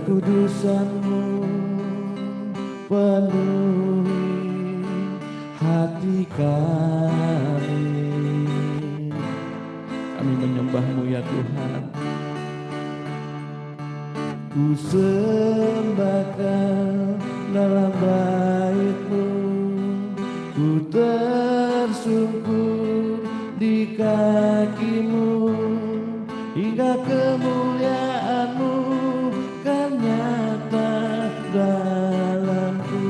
kekudusan-Mu penuhi hati kami. Kami menyembah-Mu ya Tuhan. Ku sembahkan dalam bait-Mu, ku tersungkur di kaki-Mu, hingga kemuliaan-Mu kan nyata dalamku.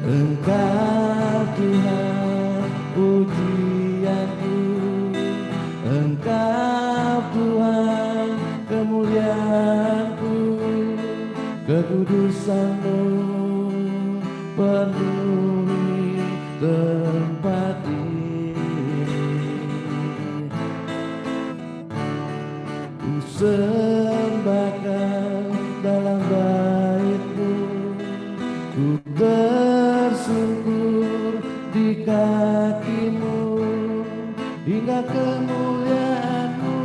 Engkau Tuhan pujianku, Engkau Tuhan kemuliaanku, kekudusan-Mu penuhi tempat ini. Ku sembahkan dalam bait-Mu, ku tersungkur di kaki-Mu, hingga kemuliaan-Mu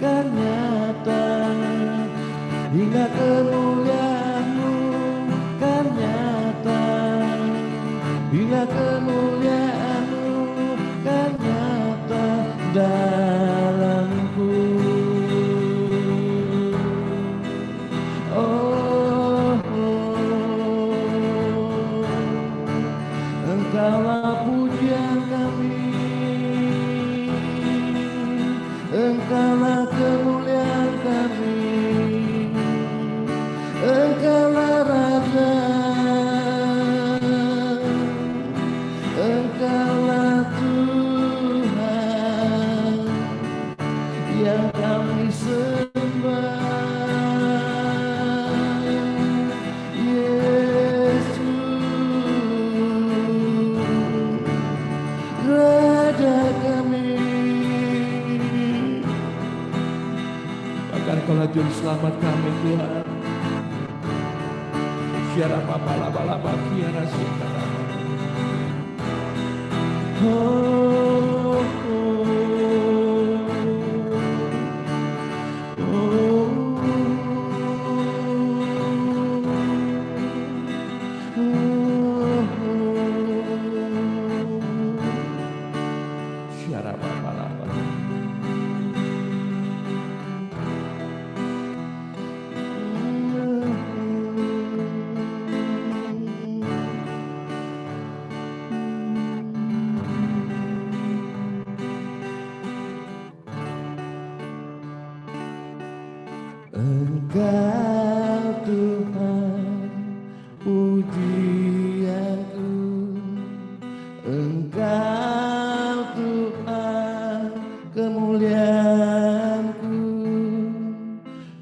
kan nyata, hingga kemuliaan-Mu kan nyata, hingga kemuliaan-Mu kan nyata dalamku. Engkaulah pujian kami, Engkaulah kemuliaan kami, Engkaulah Raja, Engkaulah Tuhan yang kami sembah. Engkaulah juru selamat kami Tuhan. Syara papa laba laba kiara sikara. Syara papa laba. Engkau Tuhan pujianku, Engkau Tuhan kemuliaanku,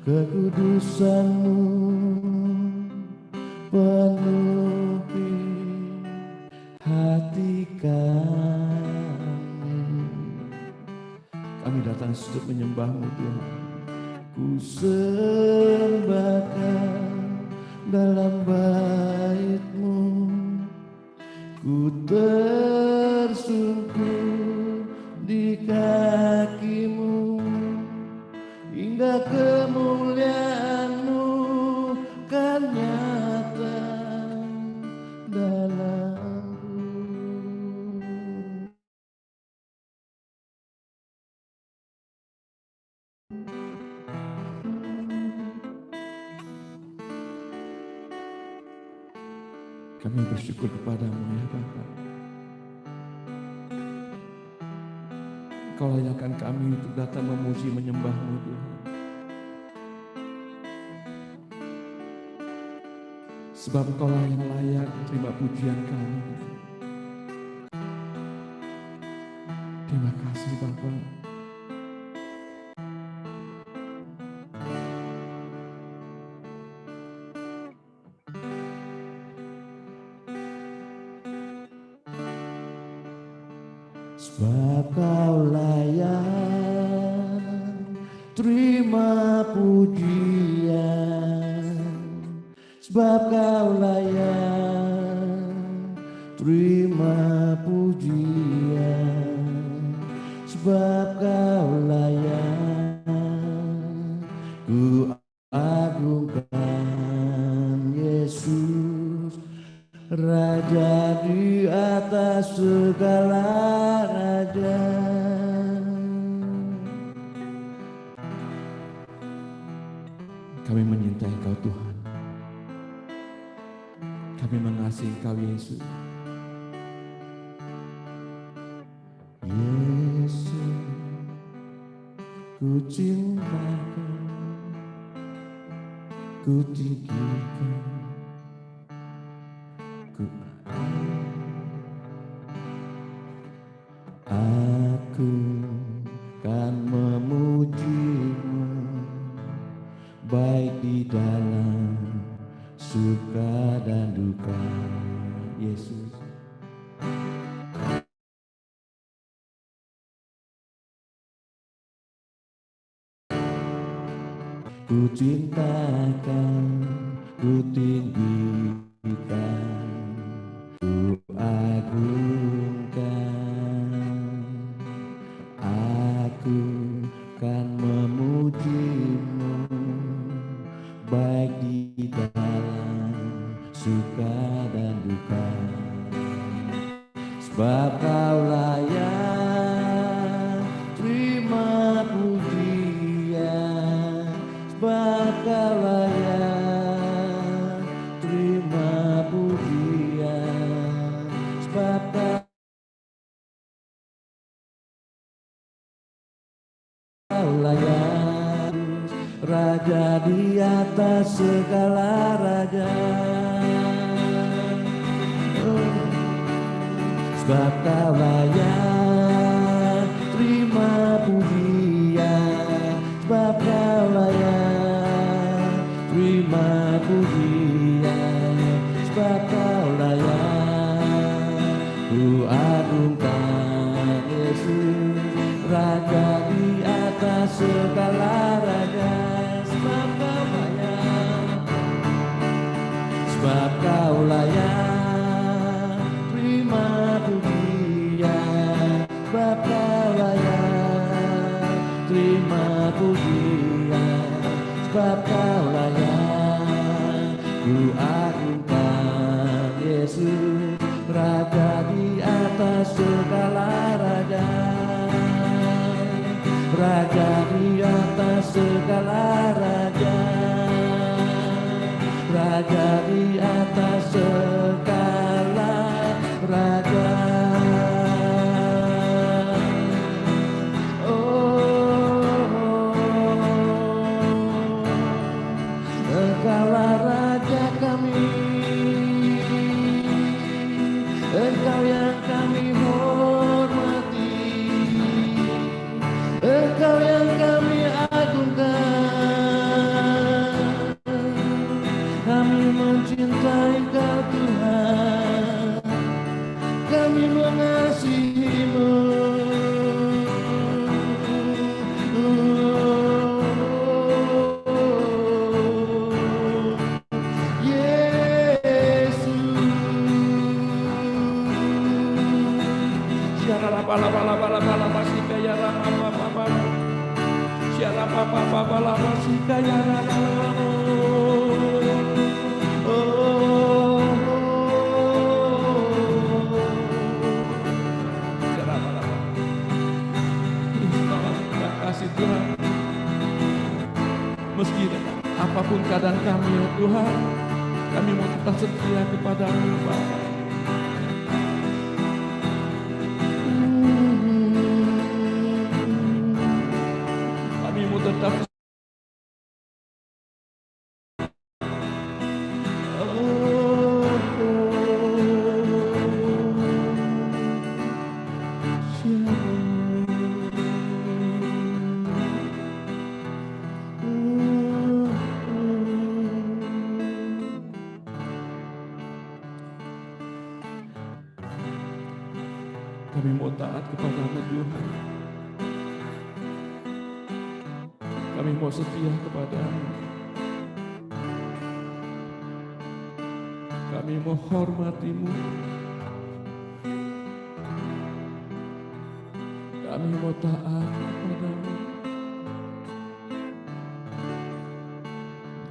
kekudusan-Mu penuhi hati kami. Kami datang untuk menyembah-Mu Tuhan. Ku sembahkan dalam bait-Mu, ku tersungkur di kaki-Mu, hingga kemuliaan-Mu kan nyata dalamku. Kami bersyukur kepada-Mu ya Bapa. Kau layakkan kami untuk datang memuji menyembah-Mu Tuhan. Sebab Engkaulah yang layak terima pujian kami. Terima kasih Bapa. Sebab Kau layak terima pujian, sebab Kau layak terima pujian, sebab Kau layak Yesus, Raja di atas segala raja. Kami menyintai Engkau Tuhan. Kami mengasihi Engkau Yesus. Yesus, ku cintakan, ku tinggikan, aku kan memuji-Mu, baik di dalam suka dan duka. Yesus, ku cintakan, ku tinggikan, ku agungkan. Aku kan memuji-Mu, baik di dalam suka dan duka. Sebab Kau layak terima pujian, sebab Kau layak terima pujian, sebab Kau layak, Raja di atas segala raja. Sebab Kau layak terima pujian, sebab Kau layak terima pujian, sebab Kau layak. Ku agungkan Yesus, Raja di atas segala raja. Sebab Kau layak, sebab Kau layak terima pujian, sebab Kau layak terima pujian, sebab Kau layak. Ku agungkan Yesus, Raja di atas segala raja, Raja di atas segala raja, Raja di atas segala raja. Engkaulah Raja kami, Engkau yang kami hormati, Engkau yang kami agungkan. Kami mencintai Engkau Tuhan, kami mengasihi-Mu. Kasih Tuhan, meski apapun keadaan kami ya Tuhan, kami mau tetap setia kepada-Mu Bapa. Kami mau tetap kami mau taat kepada-Mu Tuhan. Kami mau setia kepada-Mu. Kami mau hormati-Mu. Kami mau taat kepada-Mu.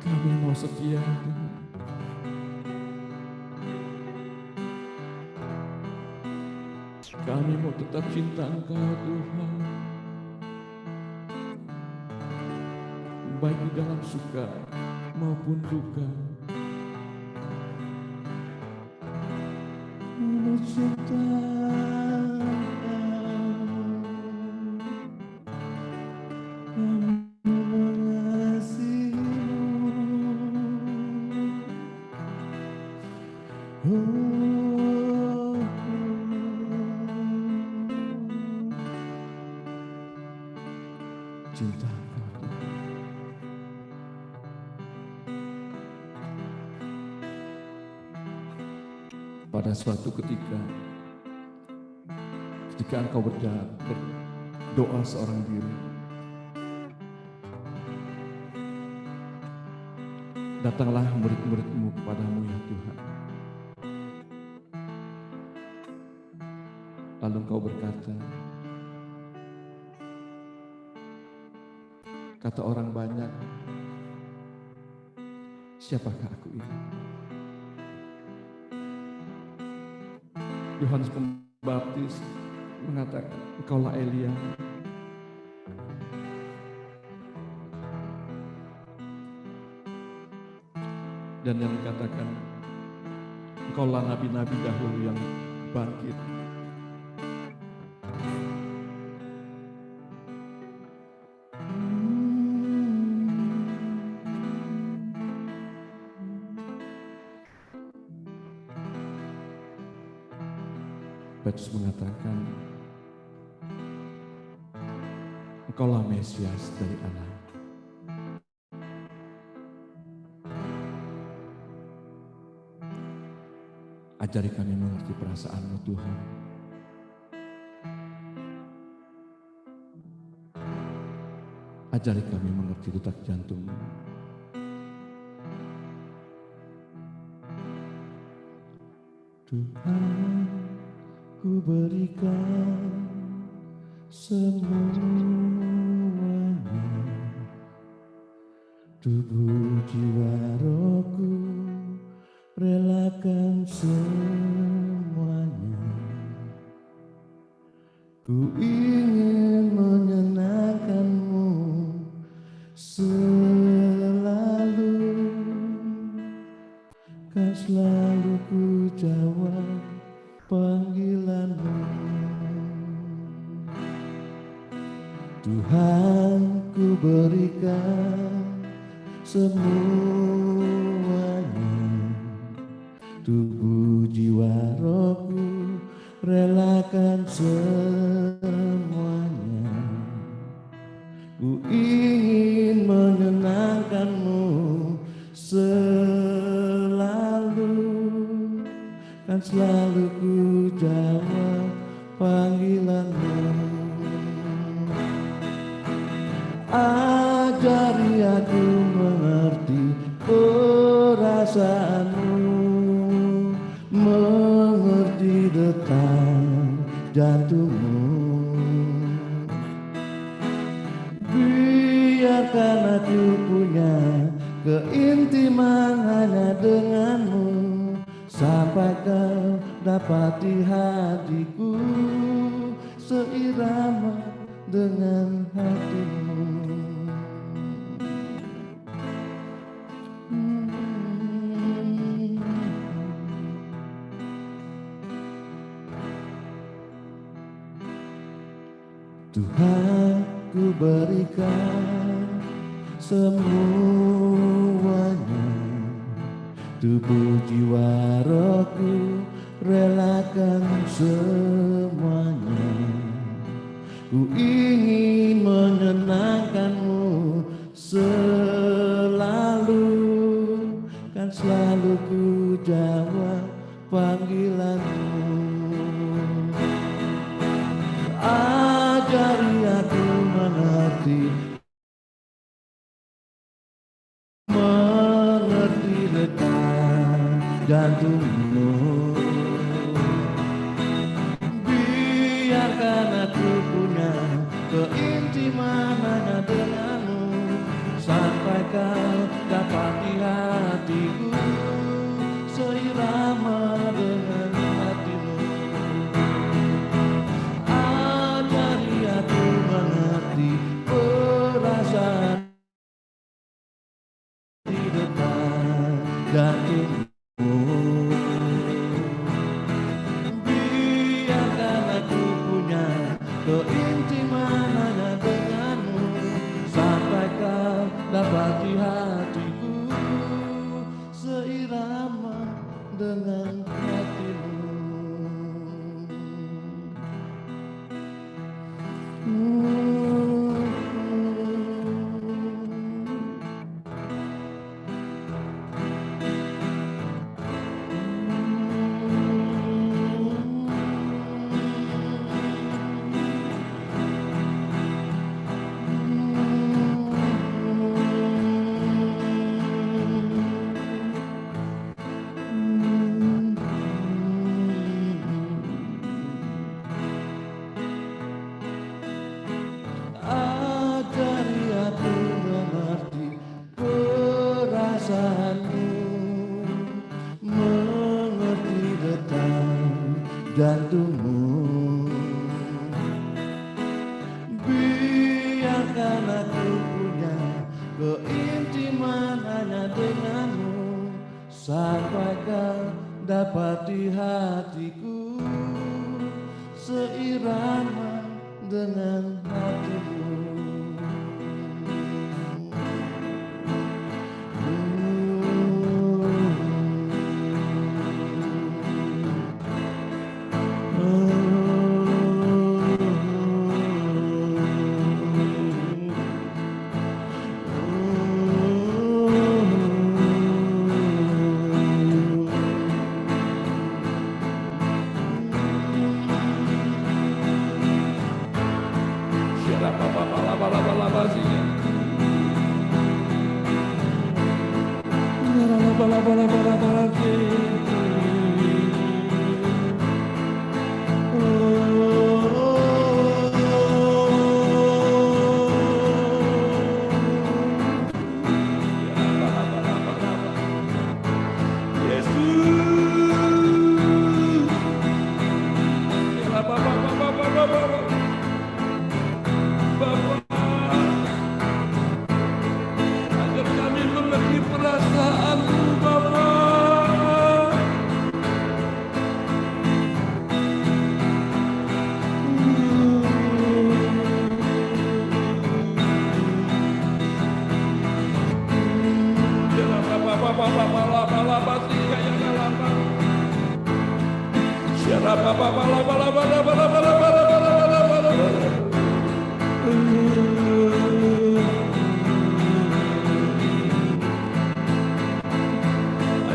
Kami mau setia Tuhan. Kami mau tetap cinta Engkau Tuhan, baik di dalam suka maupun duka. Mencinta Cinta Engkau Tuhan. Pada suatu ketika Engkau berdoa seorang diri, datanglah murid-murid-Mu kepadamu ya Tuhan. Lalu Engkau berkata, kata orang banyak, siapakah aku ini? Yohanes Pembaptis mengatakan, engkaulah Elia. Dan yang dikatakan, engkaulah nabi-nabi dahulu yang bangkit. Petrus mengatakan, engkaulah Mesias dari Allah. Ajari kami mengerti perasaan-Mu Tuhan. Ajari kami mengerti detak jantung-Mu. Tuhan, ku berikan semuanya, tubuh jiwa rohku, relakan semuanya. Ku ingin menyenangkan-Mu selalu, kan selalu ku jawab panggilan-Mu. Tuhan, ku berikan semuanya, tubuh jiwa rohku, relakan semuanya. Ku ingin menyenangkan-Mu selalu, kan selalu ku jawab panggilan-Mu. Ajari aku mengerti perasaan-Mu, mengerti detak jantung-Mu. Biarkan aku punya keintiman hanya dengan-Mu, sampai Kau dapati hatiku seirama dengan hati-Mu. Tuhan, ku berikan semuanya, tubuh jiwa rohku, relakan semuanya. Ku ingin menyenangkan-Mu selalu, kan selalu ku jawab panggilan-Mu. Ajari aku mengerti detak jantung-Mu. Biarkan aku punya keintiman hanya dengan-Mu, sampai Kau dapati hatiku seirama dengan hati-Mu. jantungmu. Biarkan aku punya keintiman hanya denganmu, sampai kau dapat di hatiku seirama dengan hatimu. Ajari aku mengerti perasaanmu, mengerti detak jantungmu. Biarkan aku punya keintiman hanya denganmu, sampai kau dapat di hatiku seirama dengan hatimu. Agar kami mengerti perasaanmu, Bapak.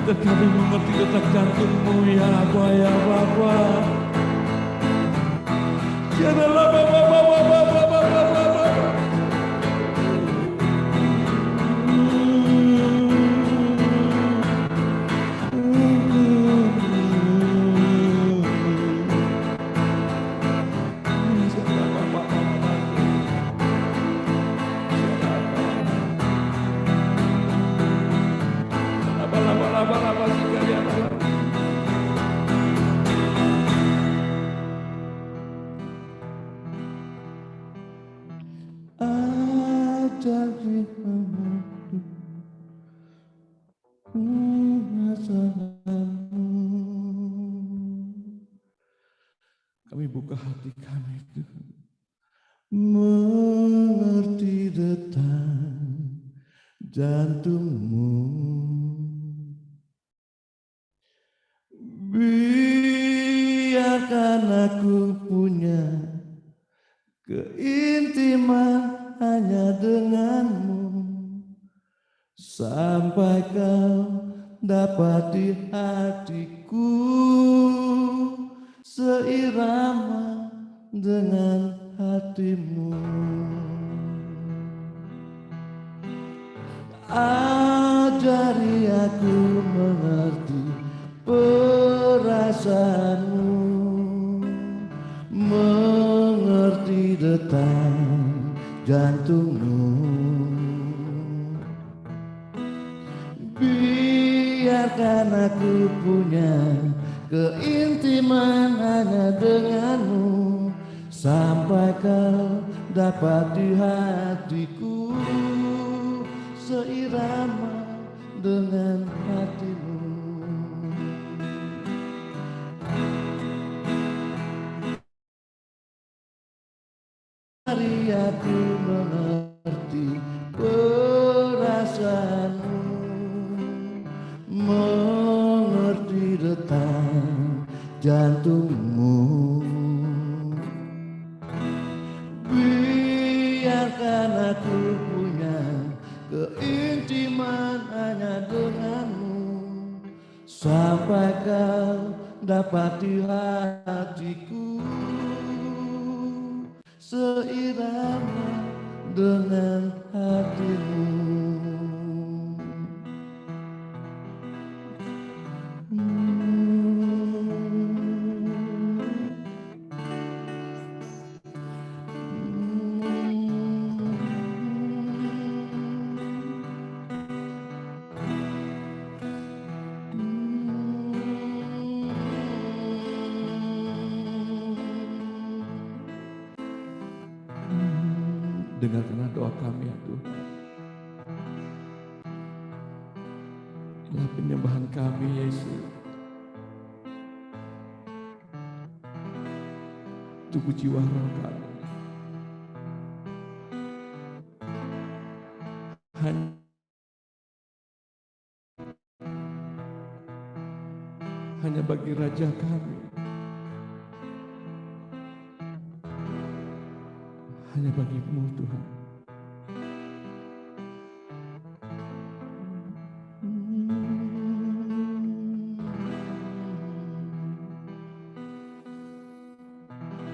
Agar kami mengerti detak jantungmu, ya Bapa, ya Bapa. Ajari perasaanmu. Kami buka hati kami, Tuhan. Mengerti detak jantungmu. Biarkan aku punya keintiman hanya denganmu, sampai kau dapat di hatiku seirama dengan hatimu. Ajari aku mengerti perasaanmu, mengerti detak jantungmu. Biarkan aku punya keintiman hanya denganmu, sampai kau dapat di hatiku seirama dengan hatimu. jantungmu. Biarkan aku punya keintiman hanya denganmu, sampai kau dapati hatiku seirama dengan hatimu. Dengarkanlah doa kami ya Tuhan. Inilah penyembahan kami Yesus. Tubuh jiwa roh kami. Hanya bagi Raja kami. Hanya bagi-Mu Tuhan.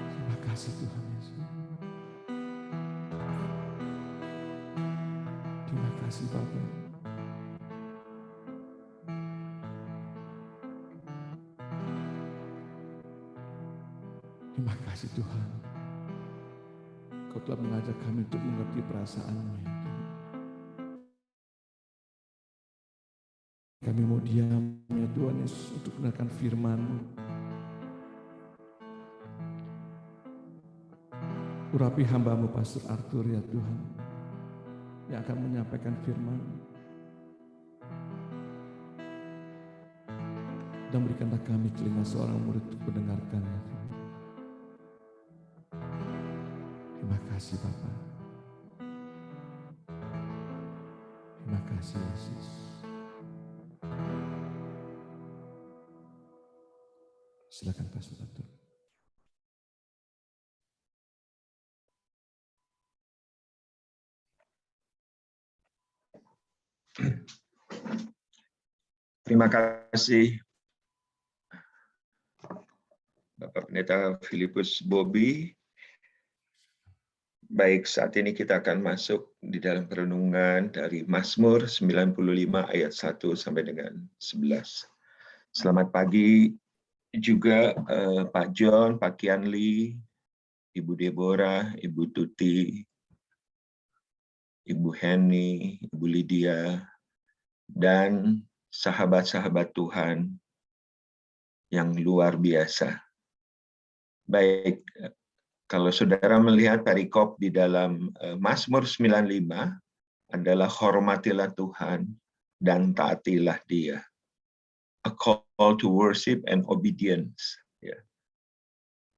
Terima kasih Tuhan Yesus. Terima kasih Bapa. Terima kasih Tuhan. Kau telah mengajak kami untuk mengerti perasaan-Mu ya Tuhan. Kami mau diam ya Tuhan Yesus untuk mendengarkan firman-Mu. Urapi hamba-Mu Pastor Arthur ya Tuhan, yang akan menyampaikan firman. Dan berikanlah kami telinga seorang murid untuk mendengarkan ya Tuhan. Terima kasih Bapa. Terima kasih Yesus. Silakan Pastor Arthur. Terima kasih Bapak Pendeta Filipus Bobby. Baik, saat ini kita akan masuk di dalam perenungan dari Mazmur 95 ayat 1 sampai dengan 11. Selamat pagi juga Pak John, Pak Kianli, Ibu Deborah, Ibu Tuti, Ibu Henny, Ibu Lydia, dan sahabat-sahabat Tuhan yang luar biasa. Baik, kalau saudara melihat perikop di dalam Mazmur 95 adalah hormatilah Tuhan dan taatilah Dia. A call to worship and obedience. Ya.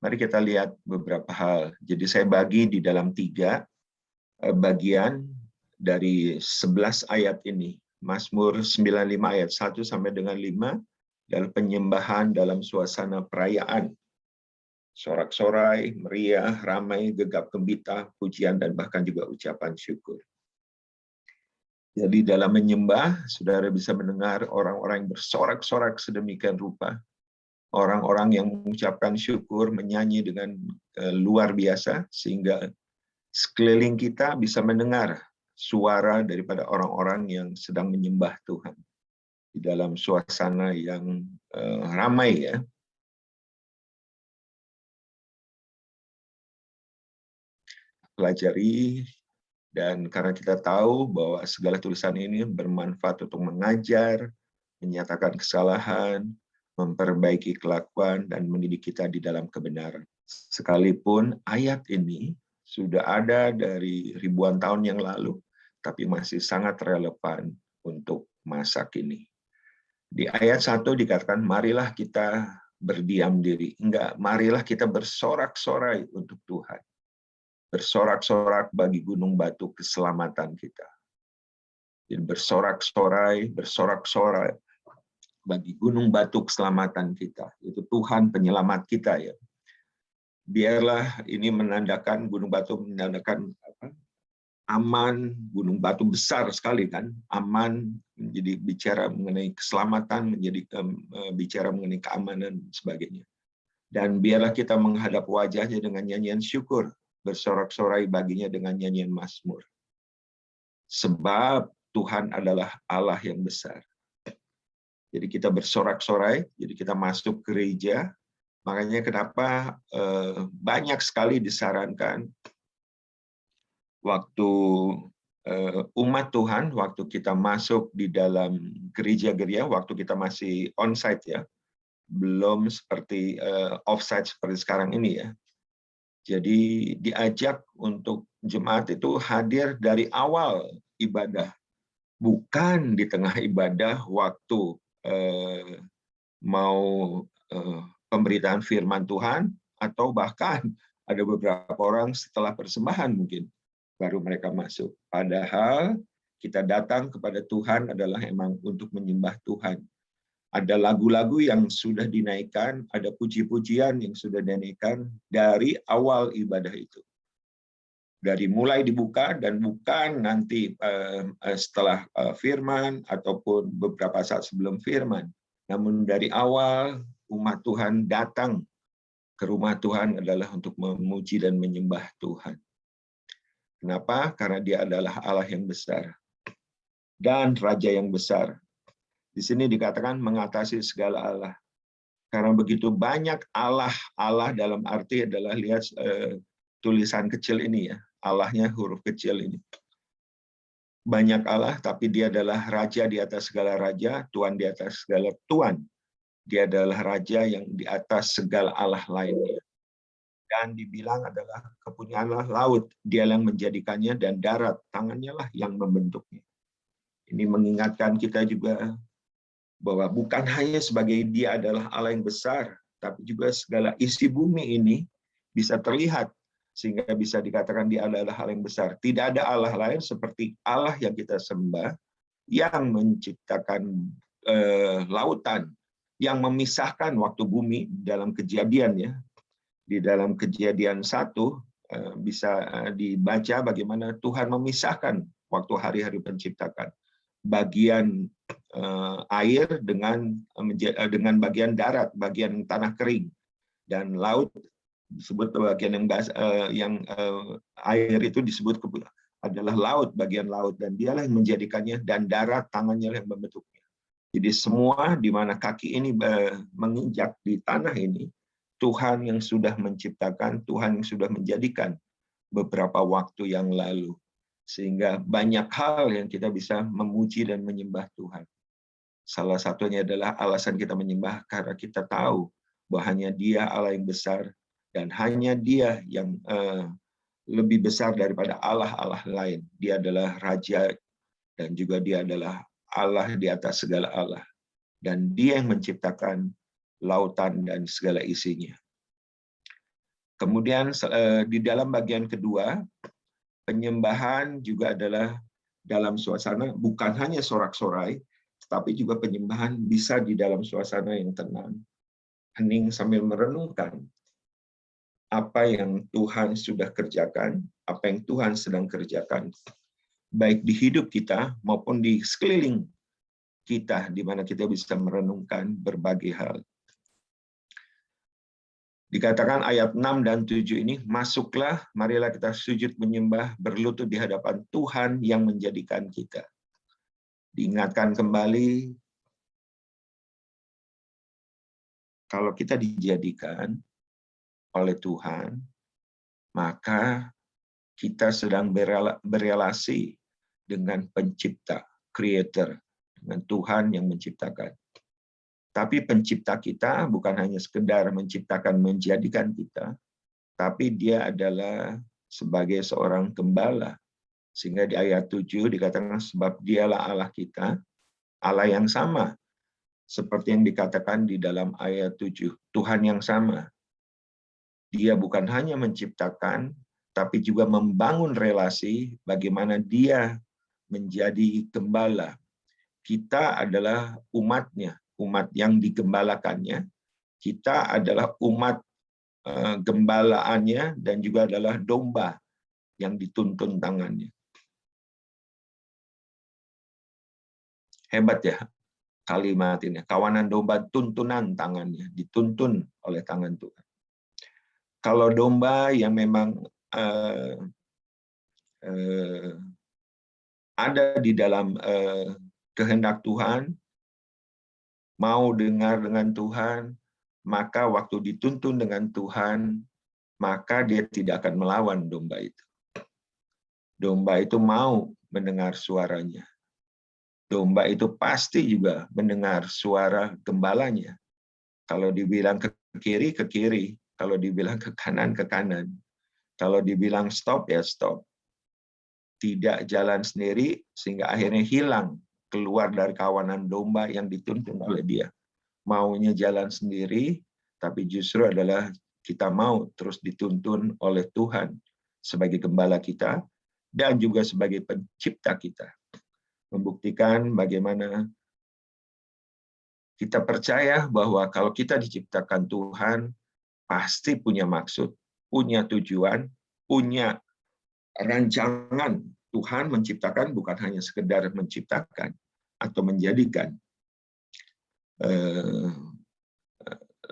Mari kita lihat beberapa hal. Jadi saya bagi di dalam 3 bagian dari 11 ayat ini. Mazmur 95 ayat 1 sampai dengan 5 adalah penyembahan dalam suasana perayaan. Sorak-sorai, meriah, ramai, gegap gembita, pujian, dan bahkan juga ucapan syukur. Jadi dalam menyembah, saudara bisa mendengar orang-orang yang bersorak-sorak sedemikian rupa. Orang-orang yang mengucapkan syukur, menyanyi dengan luar biasa, sehingga sekeliling kita bisa mendengar suara daripada orang-orang yang sedang menyembah Tuhan. Di dalam suasana yang ramai ya. Pelajari, dan karena kita tahu bahwa segala tulisan ini bermanfaat untuk mengajar, menyatakan kesalahan, memperbaiki kelakuan, dan mendidik kita di dalam kebenaran. Sekalipun ayat ini sudah ada dari ribuan tahun yang lalu, tapi masih sangat relevan untuk masa kini. Di ayat 1 dikatakan, marilah kita berdiam diri. Enggak, marilah kita bersorak-sorai untuk Tuhan. Bersorak-sorak bagi gunung batu keselamatan kita. Jadi bersorak-sorai bagi gunung batu keselamatan kita, yaitu Tuhan penyelamat kita ya. Biarlah ini menandakan, gunung batu menandakan apa? Aman, gunung batu besar sekali kan, aman, menjadi bicara mengenai keselamatan, menjadi bicara mengenai keamanan dan sebagainya. Dan biarlah kita menghadap wajahnya dengan nyanyian syukur, bersorak-sorai baginya dengan nyanyian mazmur. Sebab Tuhan adalah Allah yang besar. Jadi kita bersorak-sorai, jadi kita masuk gereja. Makanya kenapa banyak sekali disarankan waktu umat Tuhan, waktu kita masuk di dalam gereja-gereja, waktu kita masih onsite ya, belum seperti offsite seperti sekarang ini ya. Jadi diajak untuk jemaat itu hadir dari awal ibadah, bukan di tengah ibadah waktu mau pemberitaan firman Tuhan, atau bahkan ada beberapa orang setelah persembahan mungkin baru mereka masuk. Padahal kita datang kepada Tuhan adalah emang untuk menyembah Tuhan. Ada lagu-lagu yang sudah dinaikkan, ada puji-pujian yang sudah dinaikkan dari awal ibadah itu. Dari mulai dibuka dan bukan nanti setelah firman ataupun beberapa saat sebelum firman. Namun dari awal umat Tuhan datang ke rumah Tuhan adalah untuk memuji dan menyembah Tuhan. Kenapa? Karena Dia adalah Allah yang besar dan Raja yang besar. Di sini dikatakan mengatasi segala Allah. Karena begitu banyak Allah dalam arti adalah lihat tulisan kecil ini ya, Allahnya huruf kecil ini. Banyak Allah, tapi Dia adalah Raja di atas segala raja, Tuhan di atas segala tuan. Dia adalah Raja yang di atas segala Allah lainnya. Dan dibilang adalah kepunyaanlah laut, Dia yang menjadikannya, dan darat, tangannya lah yang membentuknya. Ini mengingatkan kita juga bahwa bukan hanya sebagai Dia adalah Allah yang besar, tapi juga segala isi bumi ini bisa terlihat, sehingga bisa dikatakan Dia adalah Allah yang besar. Tidak ada Allah lain seperti Allah yang kita sembah, yang menciptakan lautan, yang memisahkan waktu bumi dalam Kejadian ya. Di dalam Kejadian 1 bisa dibaca bagaimana Tuhan memisahkan waktu hari-hari penciptakan. Bagian air dengan bagian darat, bagian tanah kering, dan laut disebut bagian yang air itu disebut adalah laut, bagian laut, dan Dialah yang menjadikannya, dan darat tangannya yang membentuknya. Jadi semua di mana kaki ini menginjak di tanah ini, Tuhan yang sudah menciptakan, Tuhan yang sudah menjadikan beberapa waktu yang lalu. Sehingga banyak hal yang kita bisa memuji dan menyembah Tuhan. Salah satunya adalah alasan kita menyembah karena kita tahu bahwa hanya Dia Allah yang besar, dan hanya Dia yang lebih besar daripada Allah-Allah lain. Dia adalah Raja, dan juga Dia adalah Allah di atas segala Allah. Dan Dia yang menciptakan lautan dan segala isinya. Kemudian di dalam bagian kedua, penyembahan juga adalah dalam suasana bukan hanya sorak-sorai, tetapi juga penyembahan bisa di dalam suasana yang tenang, hening sambil merenungkan apa yang Tuhan sudah kerjakan, apa yang Tuhan sedang kerjakan, baik di hidup kita maupun di sekeliling kita, di mana kita bisa merenungkan berbagai hal. Dikatakan ayat 6 dan 7 ini, masuklah, marilah kita sujud menyembah, berlutut di hadapan Tuhan yang menjadikan kita. Diingatkan kembali, kalau kita dijadikan oleh Tuhan, maka kita sedang berelasi dengan pencipta, creator, dengan Tuhan yang menciptakan. Tapi pencipta kita bukan hanya sekedar menciptakan, menjadikan kita, tapi Dia adalah sebagai seorang gembala. Sehingga di ayat 7 dikatakan sebab Dialah Allah kita, Allah yang sama. Seperti yang dikatakan di dalam ayat 7, Tuhan yang sama. Dia bukan hanya menciptakan, tapi juga membangun relasi bagaimana Dia menjadi gembala. Kita adalah umatnya, umat yang digembalakannya, kita adalah umat gembalaannya dan juga adalah domba yang dituntun tangannya. Hebat ya kalimat ini, kawanan domba tuntunan tangannya, dituntun oleh tangan Tuhan. Kalau domba yang memang ada di dalam kehendak Tuhan, mau dengar dengan Tuhan, maka waktu dituntun dengan Tuhan, maka dia tidak akan melawan domba itu. Domba itu mau mendengar suaranya. Domba itu pasti juga mendengar suara gembalanya. Kalau dibilang ke kiri, ke kiri. Kalau dibilang ke kanan, ke kanan. Kalau dibilang stop, ya stop. Tidak jalan sendiri, sehingga akhirnya hilang, keluar dari kawanan domba yang dituntun oleh dia. Maunya jalan sendiri, tapi justru adalah kita mau terus dituntun oleh Tuhan sebagai gembala kita, dan juga sebagai pencipta kita. Membuktikan bagaimana kita percaya bahwa kalau kita diciptakan Tuhan, pasti punya maksud, punya tujuan, punya rancangan. Tuhan menciptakan bukan hanya sekedar menciptakan atau menjadikan.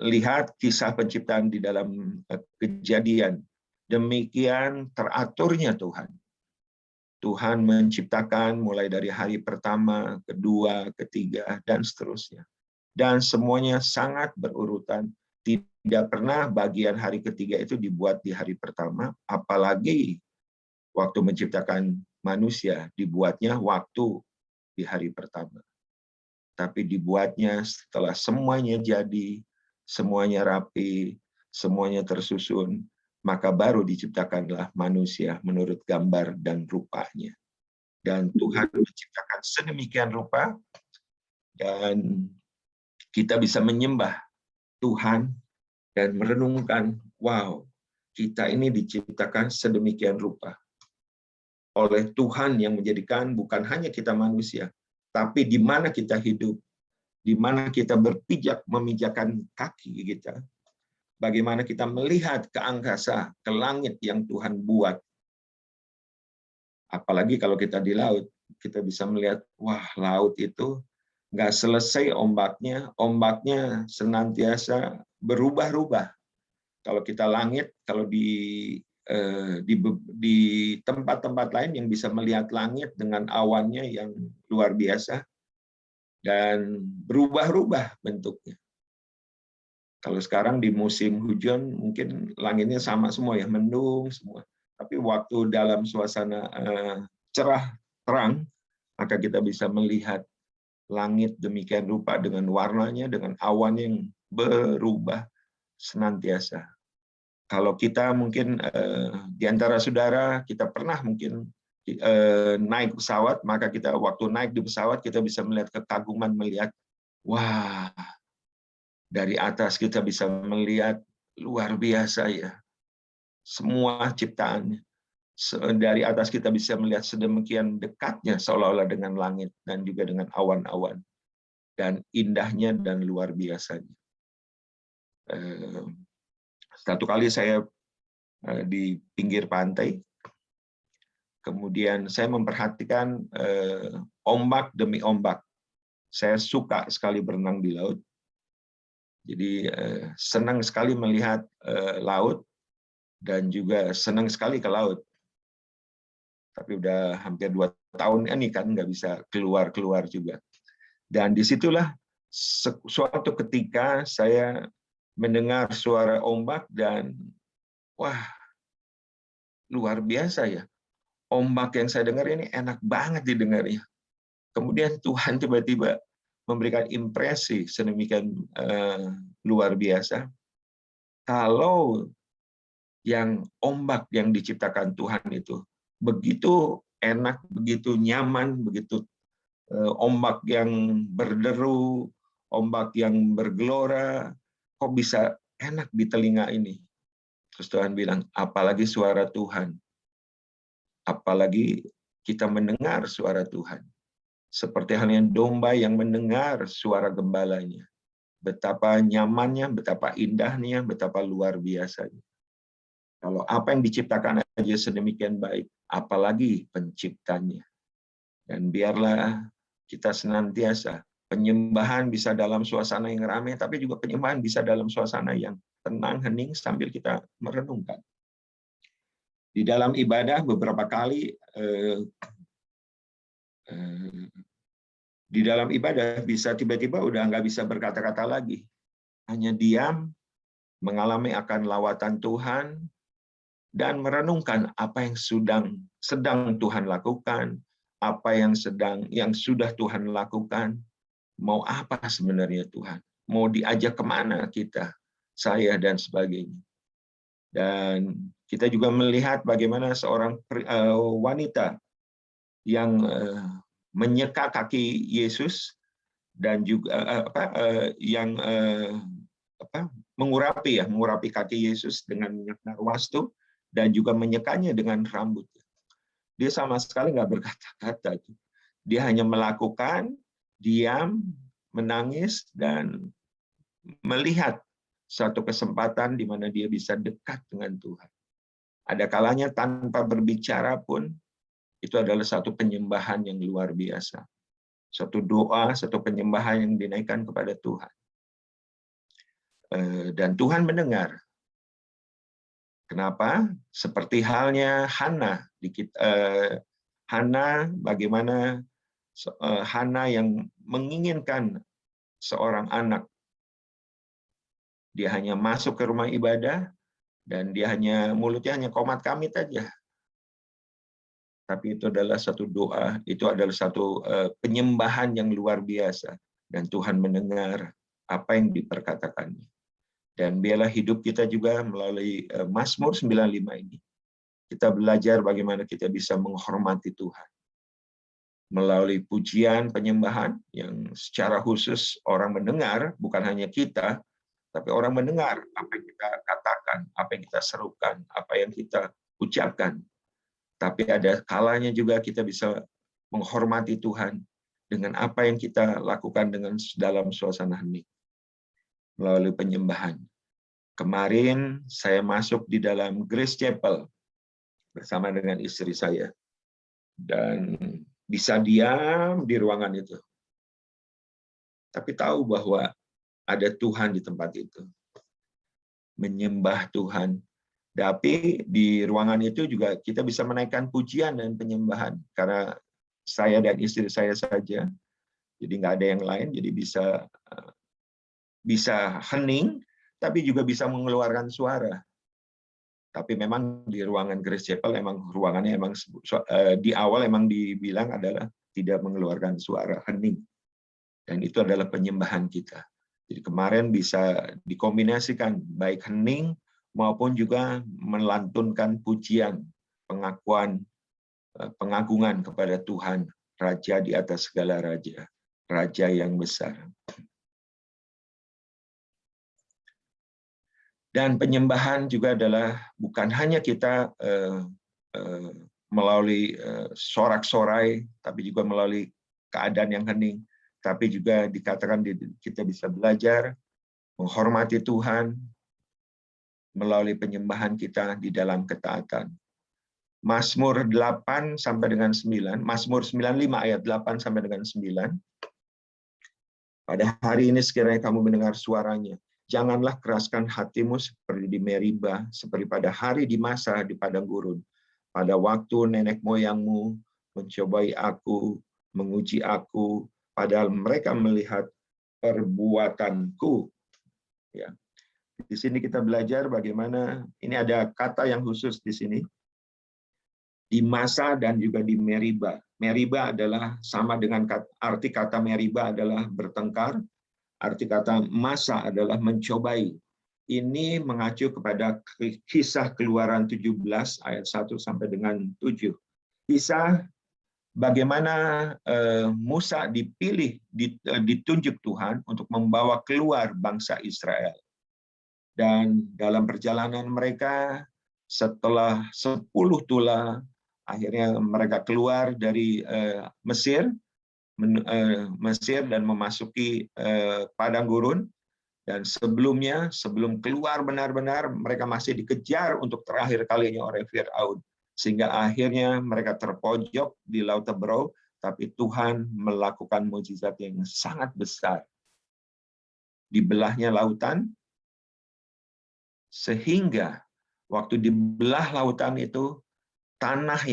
Lihat kisah penciptaan di dalam Kejadian. Demikian teraturnya Tuhan. Tuhan menciptakan mulai dari hari pertama, kedua, ketiga, dan seterusnya. Dan semuanya sangat berurutan. Tidak pernah bagian hari ketiga itu dibuat di hari pertama, apalagi waktu menciptakan manusia, dibuatnya waktu di hari pertama. Tapi dibuatnya setelah semuanya jadi, semuanya rapi, semuanya tersusun, maka baru diciptakanlah manusia menurut gambar dan rupanya. Dan Tuhan menciptakan sedemikian rupa, dan kita bisa menyembah Tuhan dan merenungkan, wow, kita ini diciptakan sedemikian rupa oleh Tuhan yang menjadikan bukan hanya kita manusia, tapi di mana kita hidup, di mana kita berpijak memijakan kaki kita, bagaimana kita melihat ke angkasa, ke langit yang Tuhan buat. Apalagi kalau kita di laut, kita bisa melihat, wah, laut itu nggak selesai ombaknya senantiasa berubah-ubah. Kalau kita langit, kalau di tempat-tempat lain yang bisa melihat langit dengan awannya yang luar biasa, dan berubah-ubah bentuknya. Kalau sekarang di musim hujan mungkin langitnya sama semua ya, mendung semua. Tapi waktu dalam suasana cerah terang, maka kita bisa melihat langit demikian rupa dengan warnanya, dengan awan yang berubah senantiasa. Kalau kita mungkin di antara saudara kita pernah mungkin naik pesawat, maka kita waktu naik di pesawat kita bisa melihat kekaguman, melihat wah, dari atas kita bisa melihat luar biasa ya. Semua ciptaan. Dari atas kita bisa melihat sedemikian dekatnya seolah-olah dengan langit dan juga dengan awan-awan. Dan indahnya dan luar biasanya. Satu kali saya di pinggir pantai, kemudian saya memperhatikan ombak demi ombak. Saya suka sekali berenang di laut. Jadi senang sekali melihat laut dan juga senang sekali ke laut. Tapi udah hampir 2 tahun ini kan nggak bisa keluar juga. Dan disitulah suatu ketika saya mendengar suara ombak dan wah, luar biasa ya. Ombak yang saya dengar ini enak banget didengarnya. Kemudian Tuhan tiba-tiba memberikan impresi sedemikian luar biasa. Kalau yang ombak yang diciptakan Tuhan itu begitu enak, begitu nyaman, begitu ombak yang berderu, ombak yang bergelora, kok bisa enak di telinga ini. Terus Tuhan bilang, apalagi suara Tuhan. Apalagi kita mendengar suara Tuhan. seperti halnya domba yang mendengar suara gembalanya. Betapa nyamannya, betapa indahnya, betapa luar biasanya. Kalau apa yang diciptakan aja sedemikian baik, apalagi penciptanya. Dan biarlah kita senantiasa, penyembahan bisa dalam suasana yang ramai, tapi juga penyembahan bisa dalam suasana yang tenang, hening, sambil kita merenungkan. Di dalam ibadah beberapa kali, di dalam ibadah bisa tiba-tiba udah nggak bisa berkata-kata lagi. Hanya diam, mengalami akan lawatan Tuhan, dan merenungkan apa yang sedang Tuhan lakukan, apa yang sudah Tuhan lakukan, mau apa sebenarnya Tuhan, mau diajak kemana kita, saya dan sebagainya. Dan kita juga melihat bagaimana seorang wanita yang menyeka kaki Yesus dan juga yang mengurapi kaki Yesus dengan minyak narwastu dan juga menyekanya dengan rambutnya. Dia sama sekali nggak berkata-kata. Dia hanya melakukan, diam, menangis, dan melihat satu kesempatan di mana dia bisa dekat dengan Tuhan. Ada kalanya tanpa berbicara pun, itu adalah satu penyembahan yang luar biasa. Satu doa, satu penyembahan yang dinaikkan kepada Tuhan. Dan Tuhan mendengar. Kenapa? Seperti halnya Hana. Hana, bagaimana Hana yang menginginkan seorang anak. Dia hanya masuk ke rumah ibadah, dan dia mulutnya hanya komat kamit aja. Tapi itu adalah satu doa, itu adalah satu penyembahan yang luar biasa. Dan Tuhan mendengar apa yang diperkatakannya. Dan biarlah hidup kita juga melalui Mazmur 95 ini. Kita belajar bagaimana kita bisa menghormati Tuhan. Melalui pujian, penyembahan yang secara khusus orang mendengar, bukan hanya kita, tapi orang mendengar apa yang kita katakan, apa yang kita serukan, apa yang kita ucapkan. Tapi ada kalanya juga kita bisa menghormati Tuhan dengan apa yang kita lakukan dalam suasana hening. Melalui penyembahan. Kemarin saya masuk di dalam Grace Chapel bersama dengan istri saya. Dan bisa diam di ruangan itu. Tapi tahu bahwa ada Tuhan di tempat itu. Menyembah Tuhan. Tapi di ruangan itu juga kita bisa menaikkan pujian dan penyembahan. Karena saya dan istri saya saja. Jadi nggak ada yang lain. Jadi bisa hening, tapi juga bisa mengeluarkan suara. Tapi memang di ruangan Grace Chapel ruangannya di awal dibilang adalah tidak mengeluarkan suara, hening. Dan itu adalah penyembahan kita. Jadi kemarin bisa dikombinasikan baik hening maupun juga melantunkan pujian, pengakuan, pengagungan kepada Tuhan, Raja di atas segala raja, Raja yang besar. Dan penyembahan juga adalah bukan hanya kita melalui sorak-sorai, tapi juga melalui keadaan yang hening, tapi juga dikatakan kita bisa belajar menghormati Tuhan melalui penyembahan kita di dalam ketaatan. Mazmur 8 sampai dengan 9, Mazmur 95 ayat 8 sampai dengan 9. Pada hari ini sekiranya kamu mendengar suaranya, janganlah keraskan hatimu seperti di Meriba, seperti pada hari di Masa di padang gurun. Pada waktu nenek moyangmu mencobai aku, menguji aku, padahal mereka melihat perbuatanku. Ya. Di sini kita belajar bagaimana, ini ada kata yang khusus di sini. Di Masa dan juga di Meriba. Meriba adalah sama dengan arti kata Meriba adalah bertengkar. Arti kata Masa adalah mencobai. Ini mengacu kepada kisah Keluaran 17 ayat 1 sampai dengan 7. Kisah bagaimana Musa ditunjuk Tuhan untuk membawa keluar bangsa Israel. Dan dalam perjalanan mereka setelah 10 tula, akhirnya mereka keluar dari Mesir, Mesir dan memasuki padang gurun. Dan sebelumnya, sebelum keluar benar-benar, mereka masih dikejar untuk terakhir kalinya oleh Fir'aun. Sehingga akhirnya mereka terpojok di Laut Teberau, tapi Tuhan melakukan mukjizat yang sangat besar. Dibelahnya lautan, sehingga waktu dibelah lautan itu, tanah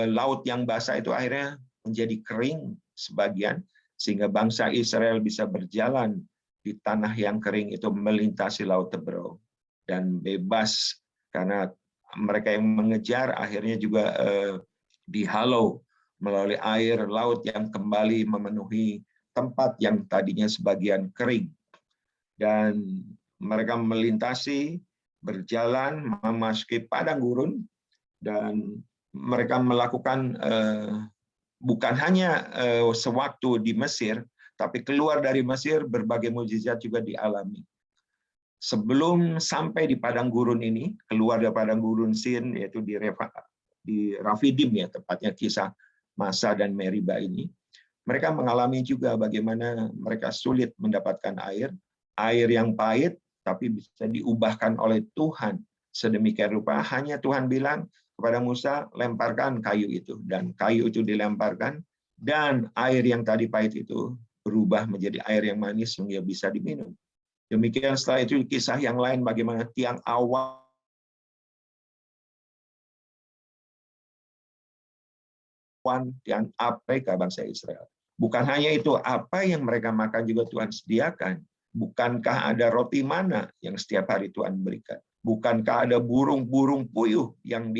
laut yang basah itu akhirnya menjadi kering sebagian, sehingga bangsa Israel bisa berjalan di tanah yang kering itu melintasi Laut Teberau dan bebas, karena mereka yang mengejar akhirnya juga dihalau melalui air laut yang kembali memenuhi tempat yang tadinya sebagian kering. Dan mereka melintasi, berjalan memasuki padang gurun, dan mereka melakukan bukan hanya sewaktu di Mesir, tapi keluar dari Mesir berbagai mukjizat juga dialami. Sebelum sampai di padang gurun ini, keluar dari padang gurun Sin, yaitu di Rafidim, ya tepatnya kisah Masa dan Meriba ini, mereka mengalami juga bagaimana mereka sulit mendapatkan air yang pahit, tapi bisa diubahkan oleh Tuhan sedemikian rupa. Hanya Tuhan bilang kepada Musa, lemparkan kayu itu, dan kayu itu dilemparkan, dan air yang tadi pahit itu berubah menjadi air yang manis sehingga bisa diminum. Demikian setelah itu kisah yang lain bagaimana tiang awan yang mereka bangsa Israel. Bukan hanya itu, apa yang mereka makan juga Tuhan sediakan. Bukankah ada roti mana yang setiap hari Tuhan berikan? Bukankah ada burung-burung puyuh yang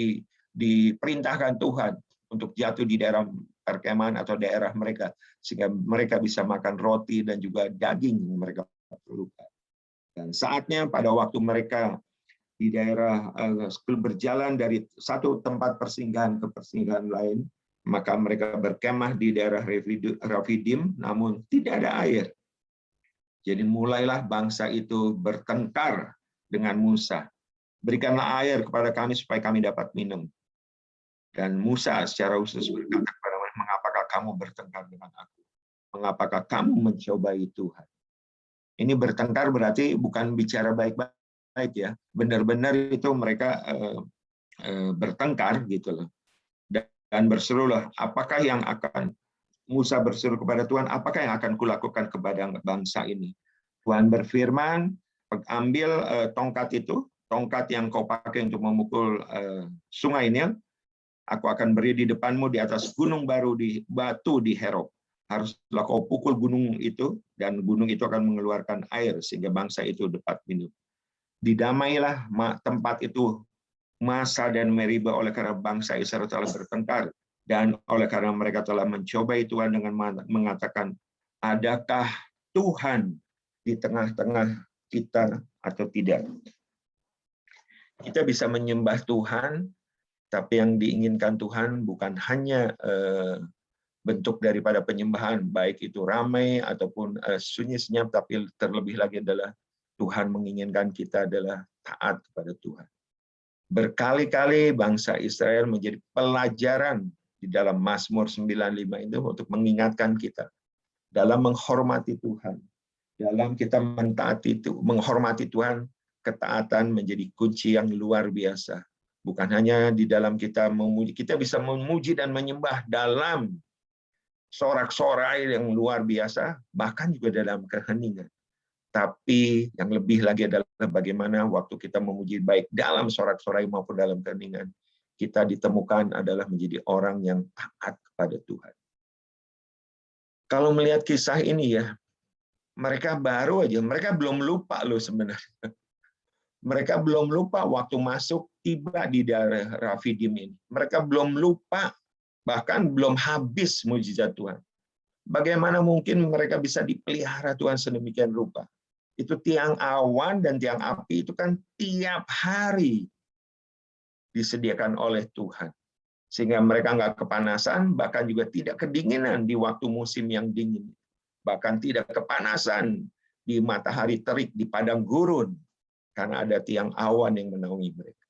diperintahkan Tuhan untuk jatuh di daerah perkemahan atau daerah mereka, sehingga mereka bisa makan roti dan juga daging yang mereka perlukan. Dan saatnya pada waktu mereka di daerah berjalan dari satu tempat persinggahan ke persinggahan lain, maka mereka berkemah di daerah Rafidim, namun tidak ada air. Jadi mulailah bangsa itu bertengkar dengan Musa. Berikanlah air kepada kami supaya kami dapat minum. Dan Musa secara khusus berkata kepada mereka, mengapakah kamu bertengkar dengan aku? Mengapakah kamu mencobai Tuhan? Ini bertengkar berarti bukan bicara baik-baik, ya. Benar-benar itu mereka bertengkar gitu loh. Dan berserulah, apakah yang akan Musa berseru kepada Tuhan, apakah yang akan kulakukan kepada bangsa ini? Tuhan berfirman, ambil tongkat itu, tongkat yang kau pakai untuk memukul sungai Nil, aku akan beri di depanmu di atas gunung baru di batu di Herok. Haruslah kau pukul gunung itu, dan gunung itu akan mengeluarkan air sehingga bangsa itu dapat minum. Didamailah tempat itu, Masa dan Meriba, oleh karena bangsa Israel telah bertengkar, dan oleh karena mereka telah mencobai Tuhan dengan mengatakan, adakah Tuhan di tengah-tengah kita atau tidak? Kita bisa menyembah Tuhan, tapi yang diinginkan Tuhan bukan hanya bentuk daripada penyembahan, baik itu ramai ataupun sunyi senyap, tapi terlebih lagi adalah Tuhan menginginkan kita adalah taat kepada Tuhan. Berkali-kali bangsa Israel menjadi pelajaran di dalam Mazmur 95 itu untuk mengingatkan kita dalam menghormati Tuhan, dalam kita mentaati itu, menghormati Tuhan, ketaatan menjadi kunci yang luar biasa. Bukan hanya di dalam kita memuji, kita bisa memuji dan menyembah dalam sorak-sorai yang luar biasa, bahkan juga dalam keheningan. Tapi yang lebih lagi adalah bagaimana waktu kita memuji baik dalam sorak-sorai maupun dalam keheningan, kita ditemukan adalah menjadi orang yang taat kepada Tuhan. Kalau melihat kisah ini ya, mereka baru aja, mereka belum lupa loh sebenarnya. Mereka belum lupa waktu masuk tiba di daerah Rafidim ini. Mereka belum lupa, bahkan belum habis mujizat Tuhan. Bagaimana mungkin mereka bisa dipelihara Tuhan sedemikian rupa? Itu tiang awan dan tiang api itu kan tiap hari disediakan oleh Tuhan. Sehingga mereka nggak kepanasan, bahkan juga tidak kedinginan di waktu musim yang dingin. Bahkan tidak kepanasan di matahari terik, di padang gurun, karena ada tiang awan yang menaungi mereka.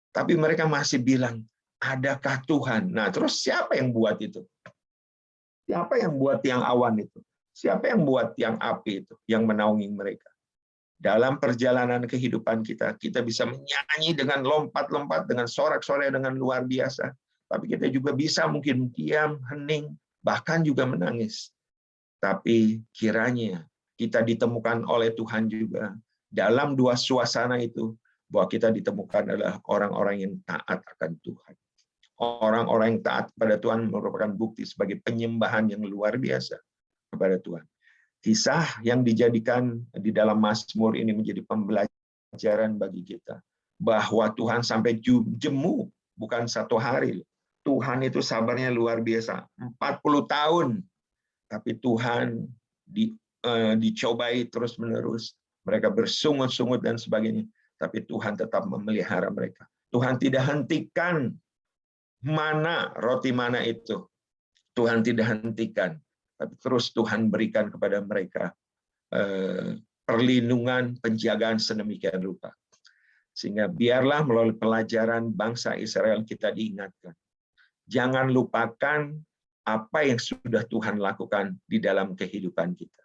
Tapi mereka masih bilang, adakah Tuhan? Nah, terus siapa yang buat itu? Siapa yang buat tiang awan itu? Siapa yang buat tiang api itu yang menaungi mereka? Dalam perjalanan kehidupan kita, kita bisa menyanyi dengan lompat-lompat, dengan sorak-sorai dengan luar biasa. Tapi kita juga bisa mungkin diam, hening, bahkan juga menangis. Tapi kiranya kita ditemukan oleh Tuhan juga dalam dua suasana itu, bahwa kita ditemukan adalah orang-orang yang taat akan Tuhan. Orang-orang yang taat kepada Tuhan merupakan bukti sebagai penyembahan yang luar biasa kepada Tuhan. Kisah yang dijadikan di dalam Mazmur ini menjadi pembelajaran bagi kita, bahwa Tuhan sampai jemu, bukan satu hari. Tuhan itu sabarnya luar biasa, 40 tahun. Tapi Tuhan dicobai terus-menerus. Mereka bersungut-sungut dan sebagainya. Tapi Tuhan tetap memelihara mereka. Tuhan tidak hentikan roti mana itu. Tuhan tidak hentikan. Tapi terus Tuhan berikan kepada mereka perlindungan, penjagaan sedemikian rupa. Sehingga biarlah melalui pelajaran bangsa Israel kita diingatkan. Jangan lupakan apa yang sudah Tuhan lakukan di dalam kehidupan kita.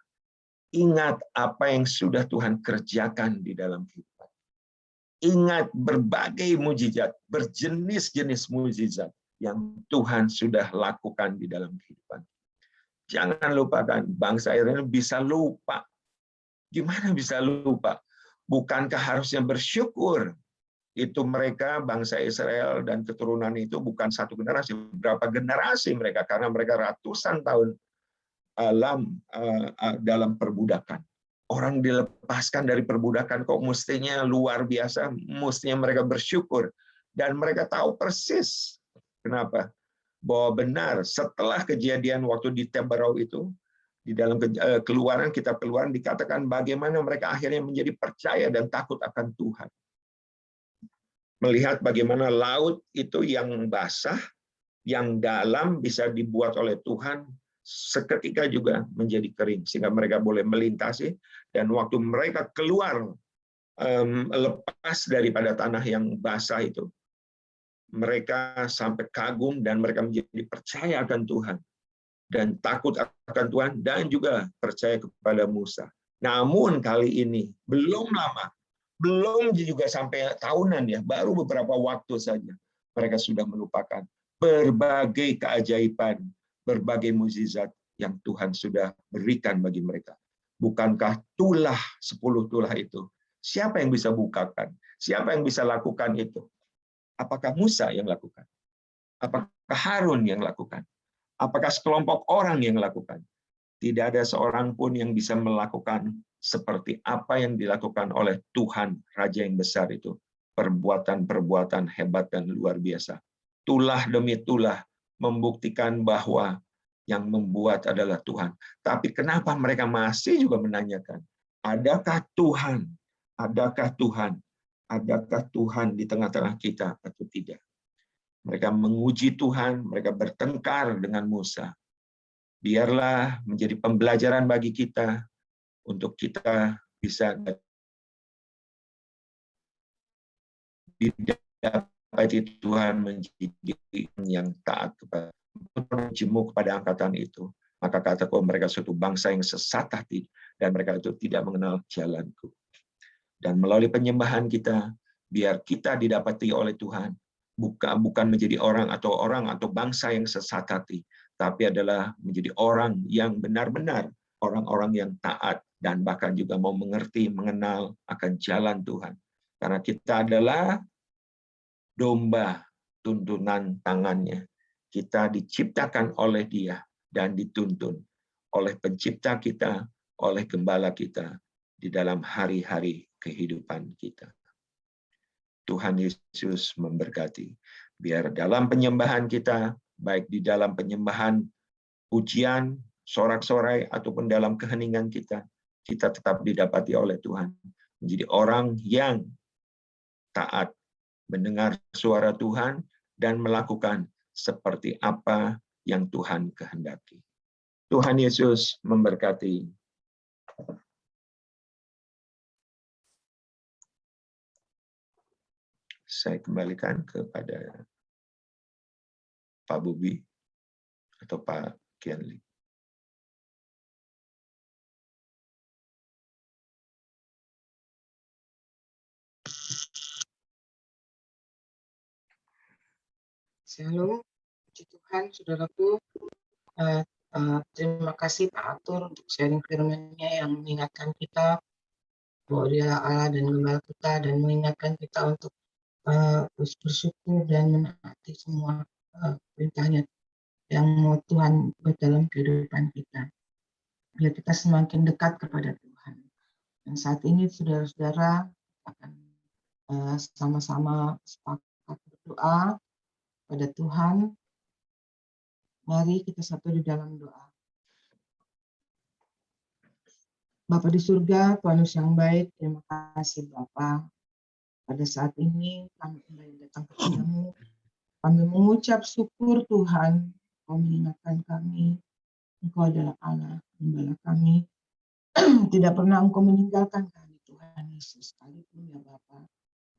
Ingat apa yang sudah Tuhan kerjakan di dalam kehidupan. Ingat berbagai mujizat, berjenis-jenis mujizat yang Tuhan sudah lakukan di dalam kehidupan. Jangan lupakan, bangsa Israel bisa lupa. Gimana bisa lupa? Bukankah harusnya bersyukur? Itu mereka, bangsa Israel dan keturunan itu bukan satu generasi, berapa generasi mereka, karena mereka ratusan tahun dalam perbudakan. Orang dilepaskan dari perbudakan kok mestinya luar biasa, mestinya mereka bersyukur. Dan mereka tahu persis kenapa. Bahwa benar setelah kejadian waktu di Teberau itu, di dalam kitab Keluaran dikatakan bagaimana mereka akhirnya menjadi percaya dan takut akan Tuhan. Melihat bagaimana laut itu yang basah, yang dalam bisa dibuat oleh Tuhan, seketika juga menjadi kering, sehingga mereka boleh melintasi, dan waktu mereka keluar lepas daripada tanah yang basah itu, mereka sampai kagum dan mereka menjadi percaya akan Tuhan, dan takut akan Tuhan, dan juga percaya kepada Musa. Namun kali ini, belum lama, belum juga sampai tahunan ya, baru beberapa waktu saja, mereka sudah melupakan berbagai keajaiban, berbagai mukjizat yang Tuhan sudah berikan bagi mereka. Bukankah 10 tulah itu? Siapa yang bisa bukakan? Siapa yang bisa lakukan itu? Apakah Musa yang lakukan? Apakah Harun yang lakukan? Apakah sekelompok orang yang lakukan? Tidak ada seorang pun yang bisa melakukan seperti apa yang dilakukan oleh Tuhan, Raja yang besar itu. Perbuatan-perbuatan hebat dan luar biasa. Tulah demi tulah membuktikan bahwa yang membuat adalah Tuhan. Tapi kenapa mereka masih juga menanyakan, adakah Tuhan? Adakah Tuhan? Adakah Tuhan di tengah-tengah kita atau tidak? Mereka menguji Tuhan, mereka bertengkar dengan Musa. Biarlah menjadi pembelajaran bagi kita untuk kita bisa didapati Tuhan menjadi yang taat kepada jemu kepada angkatan itu. Maka kataku mereka suatu bangsa yang sesat hati dan mereka itu tidak mengenal jalanku. Dan melalui penyembahan kita, biar kita didapati oleh Tuhan, bukan menjadi orang atau bangsa yang sesat hati, tapi adalah menjadi orang yang benar-benar orang-orang yang taat dan bahkan juga mau mengerti, mengenal akan jalan Tuhan. Karena kita adalah domba tuntunan tangannya. Kita diciptakan oleh Dia dan dituntun oleh pencipta kita, oleh gembala kita di dalam hari-hari kehidupan kita. Tuhan Yesus memberkati. Biar dalam penyembahan kita, baik di dalam penyembahan pujian, sorak-sorai, ataupun dalam keheningan kita tetap didapati oleh Tuhan. Menjadi orang yang taat, mendengar suara Tuhan, dan melakukan seperti apa yang Tuhan kehendaki. Tuhan Yesus memberkati. Saya kembalikan kepada Pak Bubi atau Pak Kianli. Shalom, puji Tuhan, saudaraku. Terima kasih Pak Arthur untuk sharing firman-Nya yang mengingatkan kita bahwa Dia Allah dan Gembala kita, dan mengingatkan kita untuk bersyukur dan menaati semua perintahnya yang mau Tuhan buat dalam kehidupan kita. Biar kita semakin dekat kepada Tuhan. Dan saat ini saudara-saudara akan sama-sama sepakat berdoa pada Tuhan. Mari kita satu di dalam doa. Bapa di surga, Tuhan Yesus yang baik, terima kasih Bapa. Pada saat ini kami kembali datang kepadamu. Kami mengucap syukur Tuhan, Kau mengingatkan kami, Engkau adalah Allah, Gembala kami. Tidak pernah Engkau meninggalkan kami Tuhan Yesus, sekalipun ya Bapa.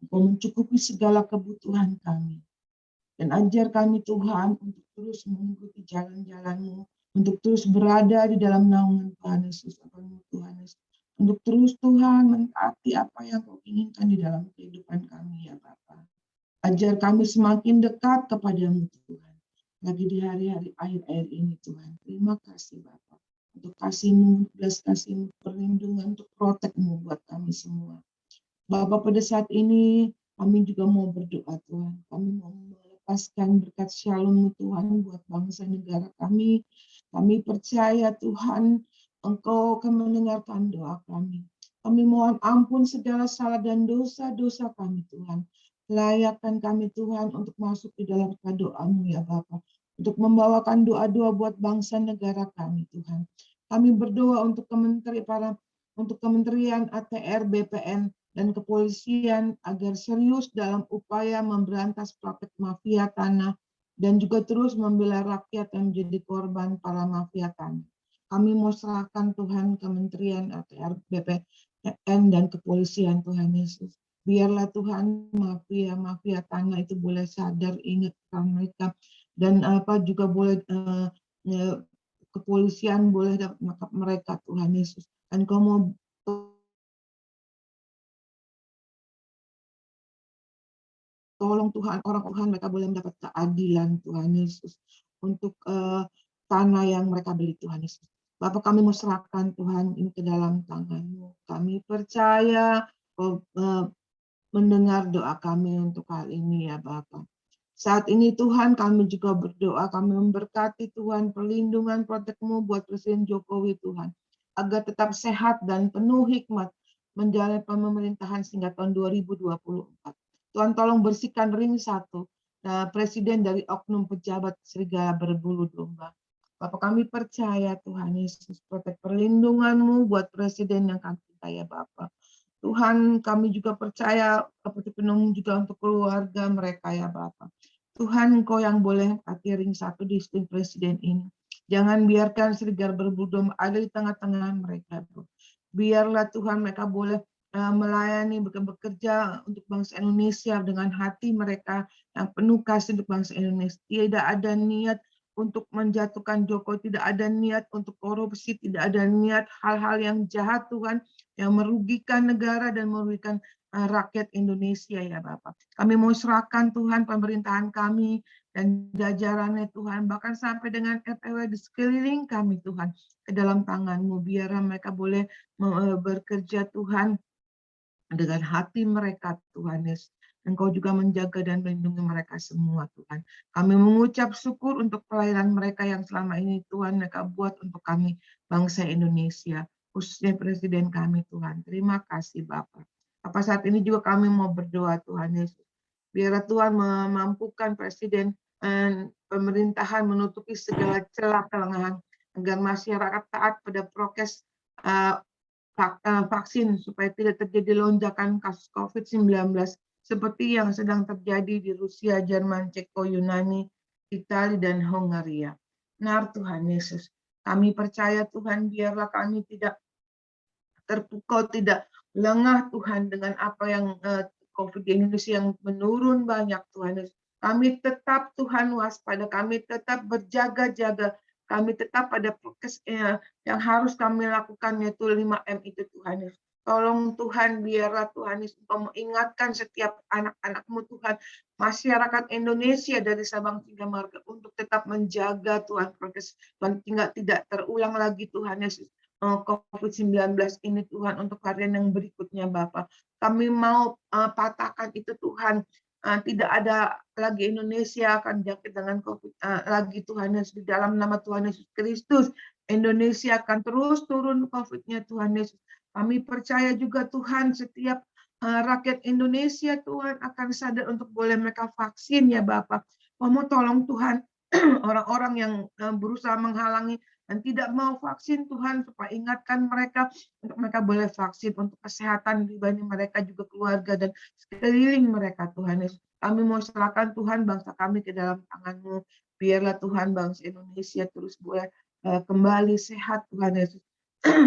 Engkau mencukupi segala kebutuhan kami. Dan ajar kami Tuhan untuk terus mengikuti jalan-jalan-Mu, untuk terus berada di dalam naungan Tuhan Yesus, Tuhan Yesus. Untuk terus Tuhan mentaati apa yang Kau inginkan di dalam kehidupan kami ya Bapa. Ajar kami semakin dekat kepada-Mu Tuhan. Lagi di hari-hari akhir-akhir ini Tuhan. Terima kasih Bapa. Untuk kasih-Mu, belas kasih-Mu, perlindungan, untuk protek-Mu buat kami semua. Bapak, pada saat ini kami juga mau berdoa Tuhan. Kami mau melepaskan berkat shalom Tuhan buat bangsa negara kami. Kami percaya Tuhan Engkau akan mendengarkan doa kami. Kami mohon ampun segala salah dan dosa-dosa kami Tuhan. Layakkan kami Tuhan untuk masuk di dalam doa-Mu ya Bapak. Untuk membawakan doa-doa buat bangsa negara kami Tuhan. Kami berdoa untuk Kementerian ATR, BPN, dan kepolisian agar serius dalam upaya memberantas praktik mafia tanah dan juga terus membela rakyat yang menjadi korban para mafia tanah. Kami mau serahkan Tuhan Kementerian ATR, BPN, dan kepolisian Tuhan Yesus. Biarlah Tuhan mafia tanah itu boleh sadar, ingatkan mereka, dan juga boleh kepolisian boleh dapat menangkap mereka Tuhan Yesus. Dan Kau mau tolong Tuhan, orang Tuhan mereka boleh mendapat keadilan Tuhan Yesus untuk tanah yang mereka beli Tuhan Yesus. Bapak, kami mau serahkan Tuhan ini ke dalam tangan-Mu. Kami percaya mendengar doa kami untuk hal ini ya Bapak. Saat ini Tuhan kami juga berdoa, kami memberkati Tuhan perlindungan protek-Mu buat Presiden Jokowi Tuhan. Agar tetap sehat dan penuh hikmat menjalani pemerintahan hingga tahun 2024. Tuhan tolong bersihkan ring 1 presiden dari oknum pejabat serigala berbulu domba. Bapak, kami percaya Tuhan Yesus protek perlindungan-Mu buat presiden yang kami cinta ya Bapak. Tuhan, kami juga percaya seperti penuh juga untuk keluarga mereka ya Bapak. Tuhan, Engkau yang boleh hati ring 1 di istri presiden ini. Jangan biarkan serigala berbulu domba ada di tengah-tengah mereka. Biarlah Tuhan mereka boleh melayani, bekerja untuk bangsa Indonesia dengan hati mereka yang penuh kasih untuk bangsa Indonesia. Tidak ada niat untuk menjatuhkan Jokowi, tidak ada niat untuk korupsi, tidak ada niat hal-hal yang jahat Tuhan, yang merugikan negara dan merugikan rakyat Indonesia ya Bapak. Kami mau serahkan Tuhan pemerintahan kami dan jajarannya Tuhan, bahkan sampai dengan RTW di sekeliling kami Tuhan, ke dalam tangan-Mu, biar mereka boleh bekerja Tuhan dengan hati mereka Tuhan Yesus. Engkau juga menjaga dan melindungi mereka semua Tuhan. Kami mengucap syukur untuk pelayanan mereka yang selama ini Tuhan mereka buat untuk kami bangsa Indonesia, khususnya Presiden kami Tuhan. Terima kasih Bapak. Apa saat ini juga kami mau berdoa Tuhan Yesus. Biar Tuhan memampukan Presiden pemerintahan menutupi segala celah kelengahan agar masyarakat taat pada prokes vaksin supaya tidak terjadi lonjakan kasus COVID-19 seperti yang sedang terjadi di Rusia, Jerman, Ceko, Yunani, Italia, dan Hongaria. Benar Tuhan Yesus, kami percaya Tuhan, biarlah kami tidak terpukau, tidak lengah Tuhan dengan apa yang COVID di Indonesia yang menurun banyak Tuhan Yesus. Kami tetap Tuhan waspada, kami tetap berjaga-jaga, kami tetap pada prokes yang harus kami lakukan yaitu 5M itu Tuhan Yesus. Tolong Tuhan, biarlah Tuhan Yesus Engkau mengingatkan setiap anak-anak-Mu Tuhan, masyarakat Indonesia dari Sabang hingga Merauke untuk tetap menjaga Tuhan prokes Tuhan, tidak terulang lagi Tuhan Yesus COVID-19 ini Tuhan untuk harian yang berikutnya Bapak. Kami mau patahkan itu Tuhan, tidak ada lagi Indonesia akan jangkit dengan COVID lagi Tuhan Yesus, di dalam nama Tuhan Yesus Kristus. Indonesia akan terus turun COVID-nya Tuhan Yesus. Kami percaya juga Tuhan setiap rakyat Indonesia Tuhan akan sadar untuk boleh mereka vaksin ya Bapak. Kamu tolong Tuhan orang-orang yang berusaha menghalangi dan tidak mau vaksin Tuhan, supaya ingatkan mereka untuk mereka boleh vaksin untuk kesehatan pribadi mereka juga keluarga dan sekeliling mereka Tuhan Yesus. Kami mau serahkan Tuhan bangsa kami ke dalam tangan-Mu. Biarlah Tuhan bangsa Indonesia terus boleh kembali sehat Tuhan Yesus.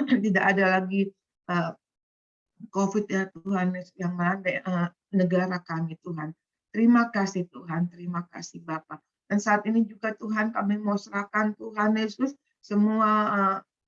Tidak ada lagi COVID ya Tuhan yang melanda negara kami Tuhan. Terima kasih Tuhan, terima kasih Bapak. Dan saat ini juga Tuhan kami mau serahkan Tuhan Yesus semua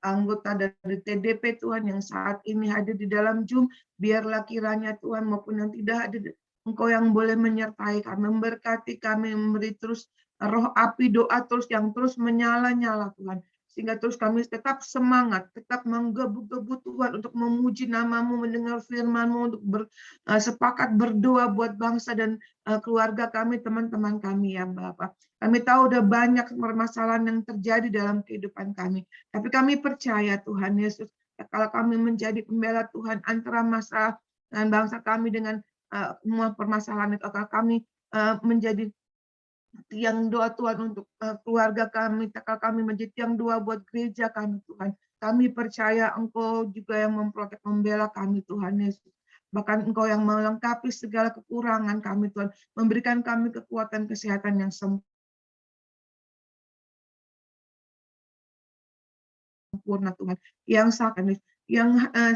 anggota dari TDP Tuhan yang saat ini hadir di dalam Zoom, biarlah kiranya Tuhan maupun yang tidak hadir, Engkau yang boleh menyertai kami, memberkati kami, memberi terus roh api doa terus yang terus menyala-nyala Tuhan. Sehingga terus kami tetap semangat, tetap menggebu-gebu Tuhan untuk memuji nama-Mu, mendengar firman-Mu, untuk sepakat berdoa buat bangsa dan keluarga kami, teman-teman kami ya Bapak. Kami tahu udah banyak permasalahan yang terjadi dalam kehidupan kami. Tapi kami percaya Tuhan Yesus, kalau kami menjadi pembela Tuhan antara masalah dan bangsa kami dengan semua permasalahan itu, kalau kami menjadi tiang doa Tuhan untuk keluarga kami, kalau kami menjadi tiang doa buat gereja kami Tuhan. Kami percaya Engkau juga yang memprotek, membela kami Tuhan Yesus. Bahkan Engkau yang melengkapi segala kekurangan kami Tuhan, memberikan kami kekuatan kesehatan yang sempurna Tuhan. Yang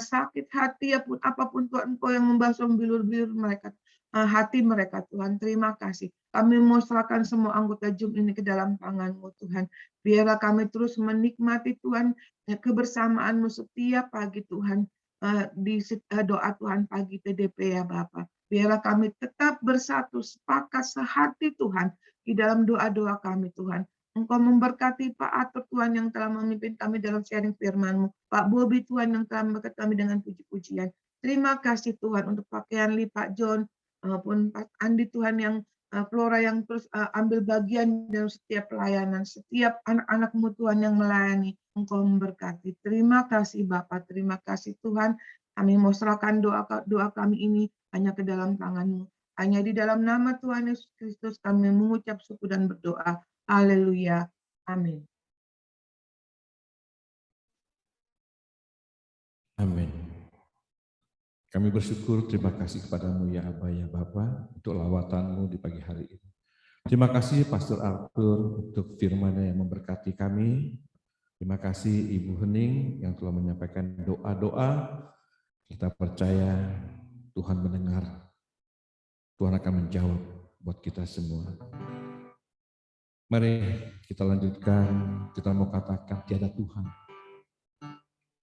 sakit hati apapun Tuhan, Engkau yang membasuh bilur-bilur mereka, hati mereka Tuhan. Terima kasih. Kami mau serahkan semua anggota Zoom ini ke dalam tangan-Mu Tuhan. Biarlah kami terus menikmati Tuhan kebersamaan-Mu setiap pagi Tuhan, di doa Tuhan pagi TDP ya Bapak. Biarlah kami tetap bersatu, sepakat, sehati Tuhan di dalam doa-doa kami Tuhan. Engkau memberkati Pak Atur Tuhan yang telah memimpin kami dalam sharing firman-Mu. Pak Bobi Tuhan yang telah memberkati kami dengan puji-pujian. Terima kasih Tuhan untuk pakaian Pak John, maupun Pak Andi Tuhan yang Flora yang terus ambil bagian dalam setiap pelayanan, setiap anak-anak-Mu Tuhan yang melayani, Engkau memberkati. Terima kasih Bapak, terima kasih Tuhan. Kami mau serahkan doa kami ini hanya ke dalam tangan-Mu. Hanya di dalam nama Tuhan Yesus Kristus kami mengucap syukur dan berdoa. Haleluya. Amin. Amin. Kami bersyukur, terima kasih kepadamu ya Aba ya Bapa untuk lawatanmu di pagi hari ini. Terima kasih Pastor Arthur untuk firman-Nya yang memberkati kami. Terima kasih Ibu Hening yang telah menyampaikan doa-doa. Kita percaya Tuhan mendengar. Tuhan akan menjawab buat kita semua. Mari kita lanjutkan, kita mau katakan tiada Tuhan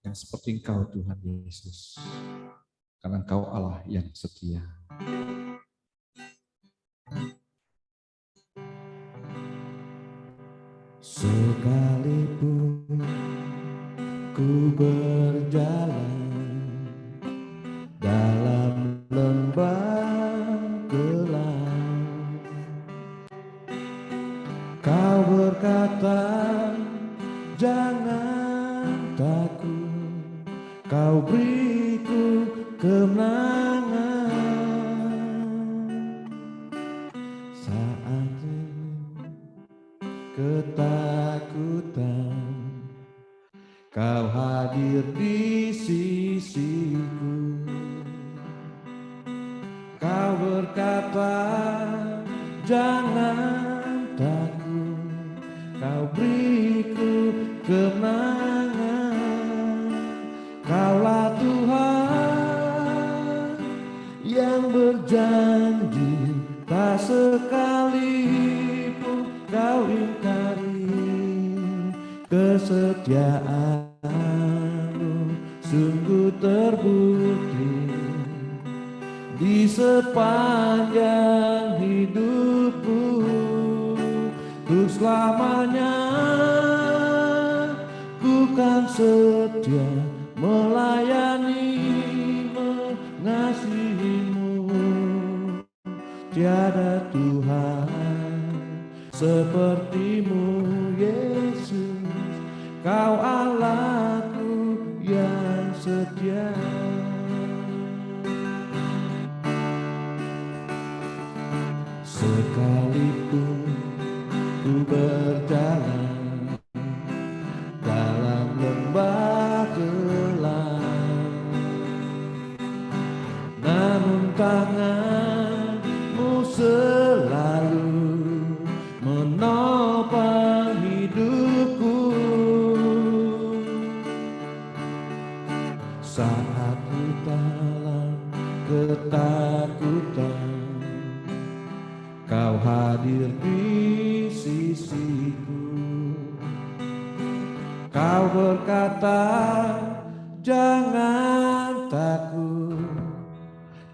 yang seperti Engkau Tuhan Yesus. Karena Engkau Allah yang setia. Sekalipun ku berjalan dalam lembah gelap, Kau berkata, jangan takut, Kau beriku kemenangan. Saat ini ketakutan, Kau hadir di sisiku. Kau berkata, jangan takut, Kau beriku kemenangan. Kaulah Tuhan yang berjanji, tak sekalipun Kau ingkari. Kesetiaan-Mu sungguh terbukti. di sepanjang hidupku, untuk selamanya ku kan setia melayani, mengasihimu. Tiada Tuhan sepertimu, Yesus, Kau Allahku yang setia. Sekalipun ku berjalan dalam lembah gelap, namun tangan-Mu selalu menopang hidupku. Saat ku dalam ketakutan, Kau hadir di sisiku. Kau berkata, jangan takut,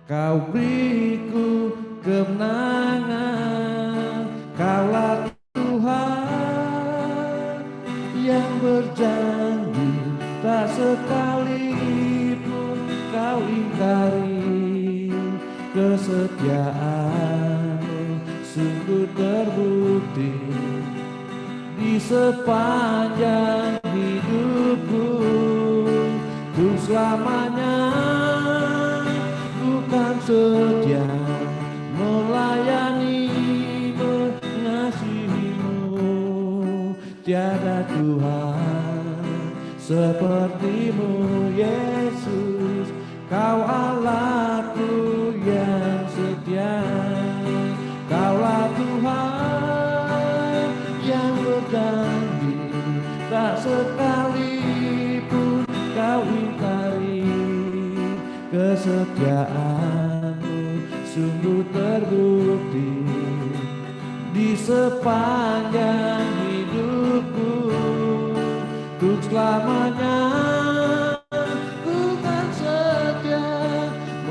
Kau beriku kemenangan. Kaulah Tuhan yang berjanji, tak sekalipun Kau ingkari. Kesetiaan-Mu sungguh terbukti di sepanjang hidupku, untuk selamanya ku kan setia melayani, mengasihimu. Tiada Tuhan sepertimu, Yesus, Kau Allahku yang setia. Kaulah Tuhan yang berjanji, tak sekalipun Kau ingkari. Kesetiaan-Mu sungguh terbukti di sepanjang hidupku, untuk selamanya ku kan setia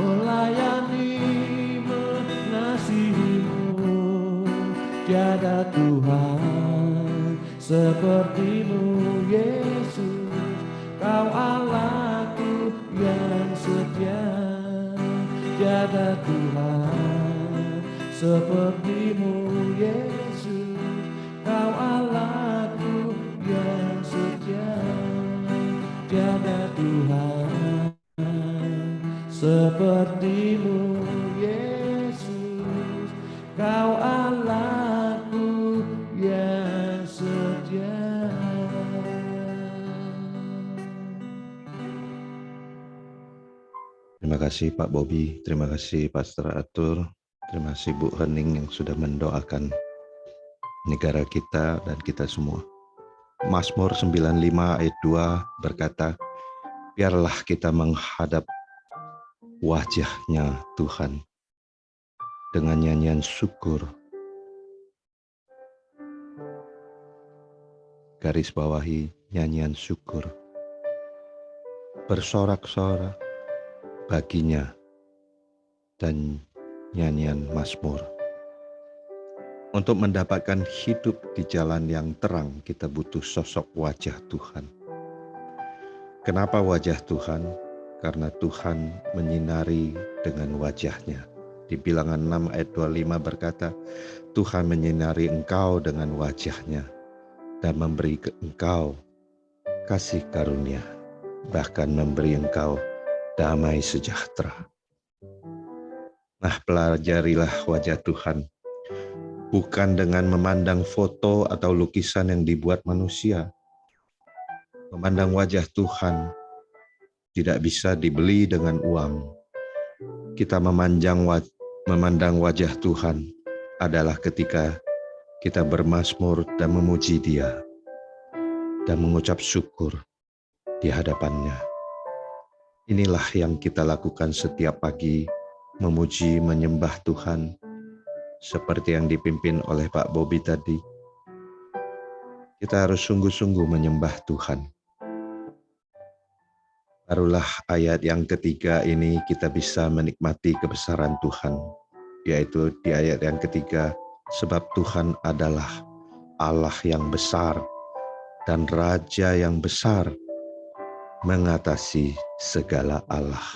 melayani, mengasihimu. Tiada Tuhan sepertimu, Yesus, Kau Allahku yang setia. Tiada Tuhan sepertimu, Yesus, Kau Allahku yang setia. Tiada Tuhan sepertimu, Yesus, Kau Allahku yang setia. Terima kasih Pak Bobi, terima kasih Pastor Arthur, terima kasih Bu Hening yang sudah mendoakan negara kita dan kita semua. Mazmur 95 ayat 2 berkata, biarlah kita menghadap wajah-Nya Tuhan dengan nyanyian syukur. Garis bawahi nyanyian syukur. Bersorak-sorak baginya dan nyanyian Mazmur. Untuk mendapatkan hidup di jalan yang terang, kita butuh sosok wajah Tuhan. Kenapa wajah Tuhan? Karena Tuhan menyinari dengan wajah-Nya. Di Bilangan 6 ayat 25 berkata, Tuhan menyinari engkau dengan wajah-Nya dan memberi ke engkau kasih karunia, bahkan memberi engkau damai sejahtera. Nah, pelajarilah wajah Tuhan, bukan dengan memandang foto atau lukisan yang dibuat manusia. Memandang wajah Tuhan tidak bisa dibeli dengan uang. Kita memandang wajah Tuhan adalah ketika kita bermazmur dan memuji Dia dan mengucap syukur di hadapan-Nya. Inilah yang kita lakukan setiap pagi, memuji, menyembah Tuhan, seperti yang dipimpin oleh Pak Bobi tadi. Kita harus sungguh-sungguh menyembah Tuhan. Barulah ayat yang ketiga ini kita bisa menikmati kebesaran Tuhan, yaitu di ayat yang ketiga, sebab Tuhan adalah Allah yang besar dan Raja yang besar mengatasi segala Allah.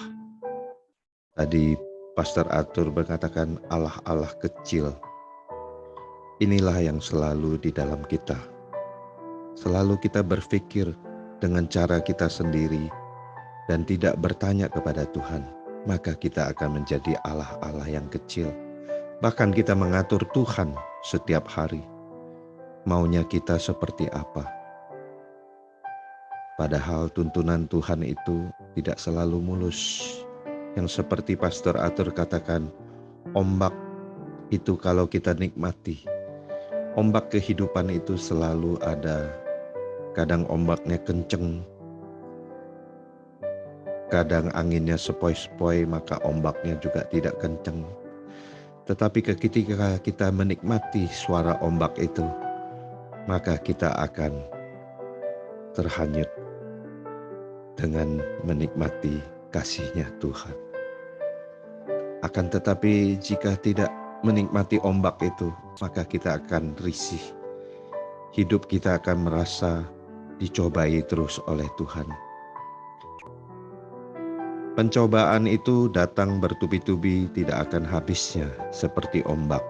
Tadi Pastor Arthur berkatakan Allah-Allah kecil. Inilah yang selalu di dalam kita. Selalu kita berpikir dengan cara kita sendiri dan tidak bertanya kepada Tuhan, maka kita akan menjadi Allah-Allah yang kecil. Bahkan kita mengatur Tuhan setiap hari. Maunya kita seperti apa? Padahal tuntunan Tuhan itu tidak selalu mulus. Yang seperti Pastor Arthur katakan, ombak itu kalau kita nikmati, ombak kehidupan itu selalu ada. Kadang ombaknya kenceng, kadang anginnya sepoi-sepoi, maka ombaknya juga tidak kenceng. Tetapi ketika kita menikmati suara ombak itu, maka kita akan terhanyut dengan menikmati kasih-Nya Tuhan. Akan tetapi jika tidak menikmati ombak itu, maka kita akan risih. Hidup kita akan merasa dicobai terus oleh Tuhan. Pencobaan itu datang bertubi-tubi, tidak akan habisnya seperti ombak.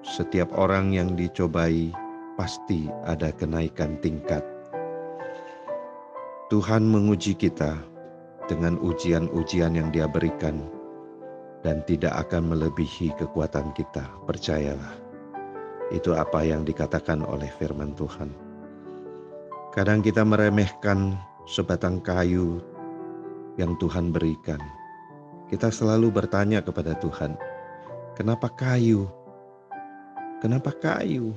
Setiap orang yang dicobai pasti ada kenaikan tingkat. Tuhan menguji kita dengan ujian-ujian yang Dia berikan dan tidak akan melebihi kekuatan kita, percayalah. Itu apa yang dikatakan oleh firman Tuhan. Kadang kita meremehkan sebatang kayu yang Tuhan berikan. Kita selalu bertanya kepada Tuhan, kenapa kayu? Kenapa kayu?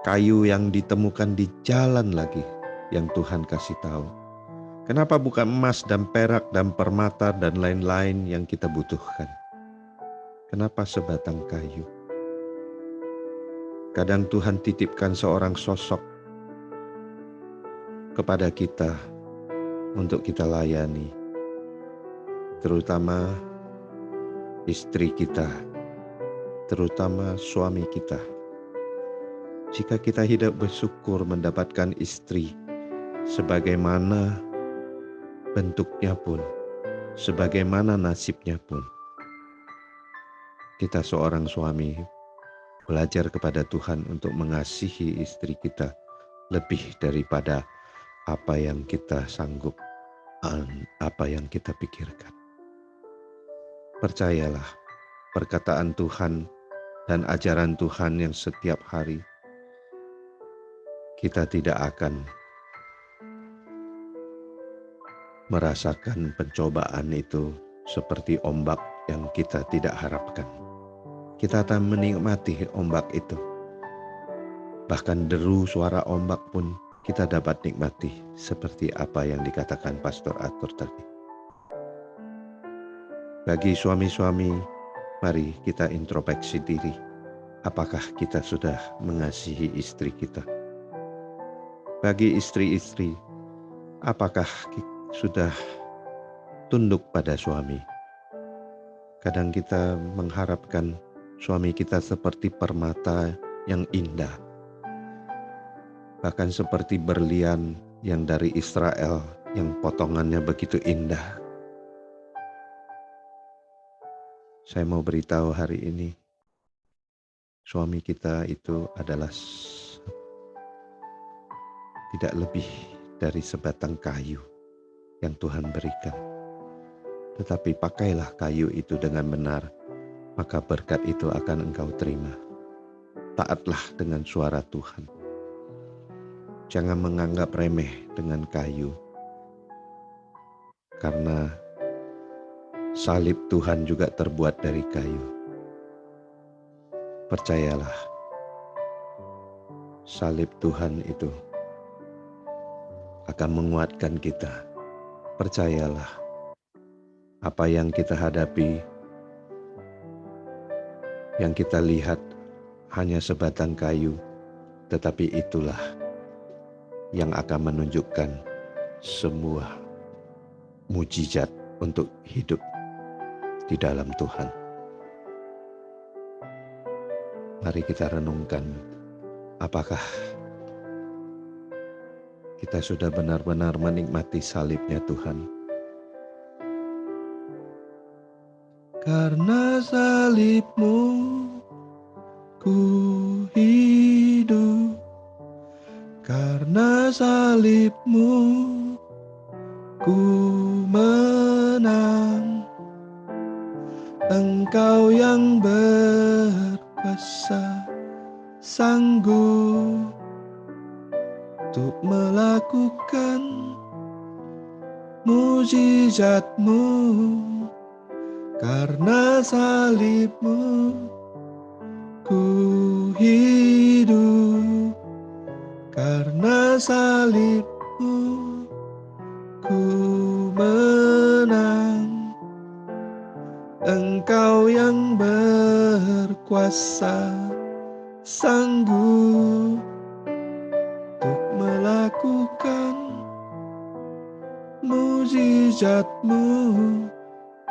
Kayu yang ditemukan di jalan lagi yang Tuhan kasih tahu. Kenapa bukan emas dan perak dan permata dan lain-lain yang kita butuhkan? Kenapa sebatang kayu? Kadang Tuhan titipkan seorang sosok kepada kita untuk kita layani, terutama istri kita, terutama suami kita. Jika kita hidup bersyukur mendapatkan istri, sebagaimana bentuknya pun, sebagaimana nasibnya pun, kita seorang suami belajar kepada Tuhan untuk mengasihi istri kita lebih daripada apa yang kita sanggup, apa yang kita pikirkan. Percayalah, perkataan Tuhan dan ajaran Tuhan yang setiap hari, kita tidak akan merasakan pencobaan itu seperti ombak yang kita tidak harapkan. Kita akan menikmati ombak itu. Bahkan deru suara ombak pun kita dapat nikmati seperti apa yang dikatakan Pastor Arthur tadi. Bagi suami-suami, mari kita introspeksi diri. Apakah kita sudah mengasihi istri kita? Bagi istri-istri, apakah sudah tunduk pada suami? Kadang kita mengharapkan suami kita seperti permata yang indah, bahkan seperti berlian yang dari Israel yang potongannya begitu indah. Saya mau beritahu hari ini, suami kita itu adalah tidak lebih dari sebatang kayu yang Tuhan berikan. Tetapi pakailah kayu itu dengan benar, maka berkat itu akan engkau terima. Taatlah dengan suara Tuhan. Jangan menganggap remeh dengan kayu, karena salib Tuhan juga terbuat dari kayu. Percayalah, salib Tuhan itu akan menguatkan kita. Percayalah, apa yang kita hadapi, yang kita lihat hanya sebatang kayu, tetapi itulah yang akan menunjukkan semua mujizat untuk hidup di dalam Tuhan. Mari kita renungkan, apakah kita sudah benar-benar menikmati salibnya Tuhan? Karena salibmu ku hidup, karena salibmu ku menang. Engkau yang berkuasa, sanggup untuk melakukan mujizat-Mu. Karena salibmu ku hidup, karena salibmu ku menang. Engkau yang berkuasa, sanggup untuk melakukan mujizat-Mu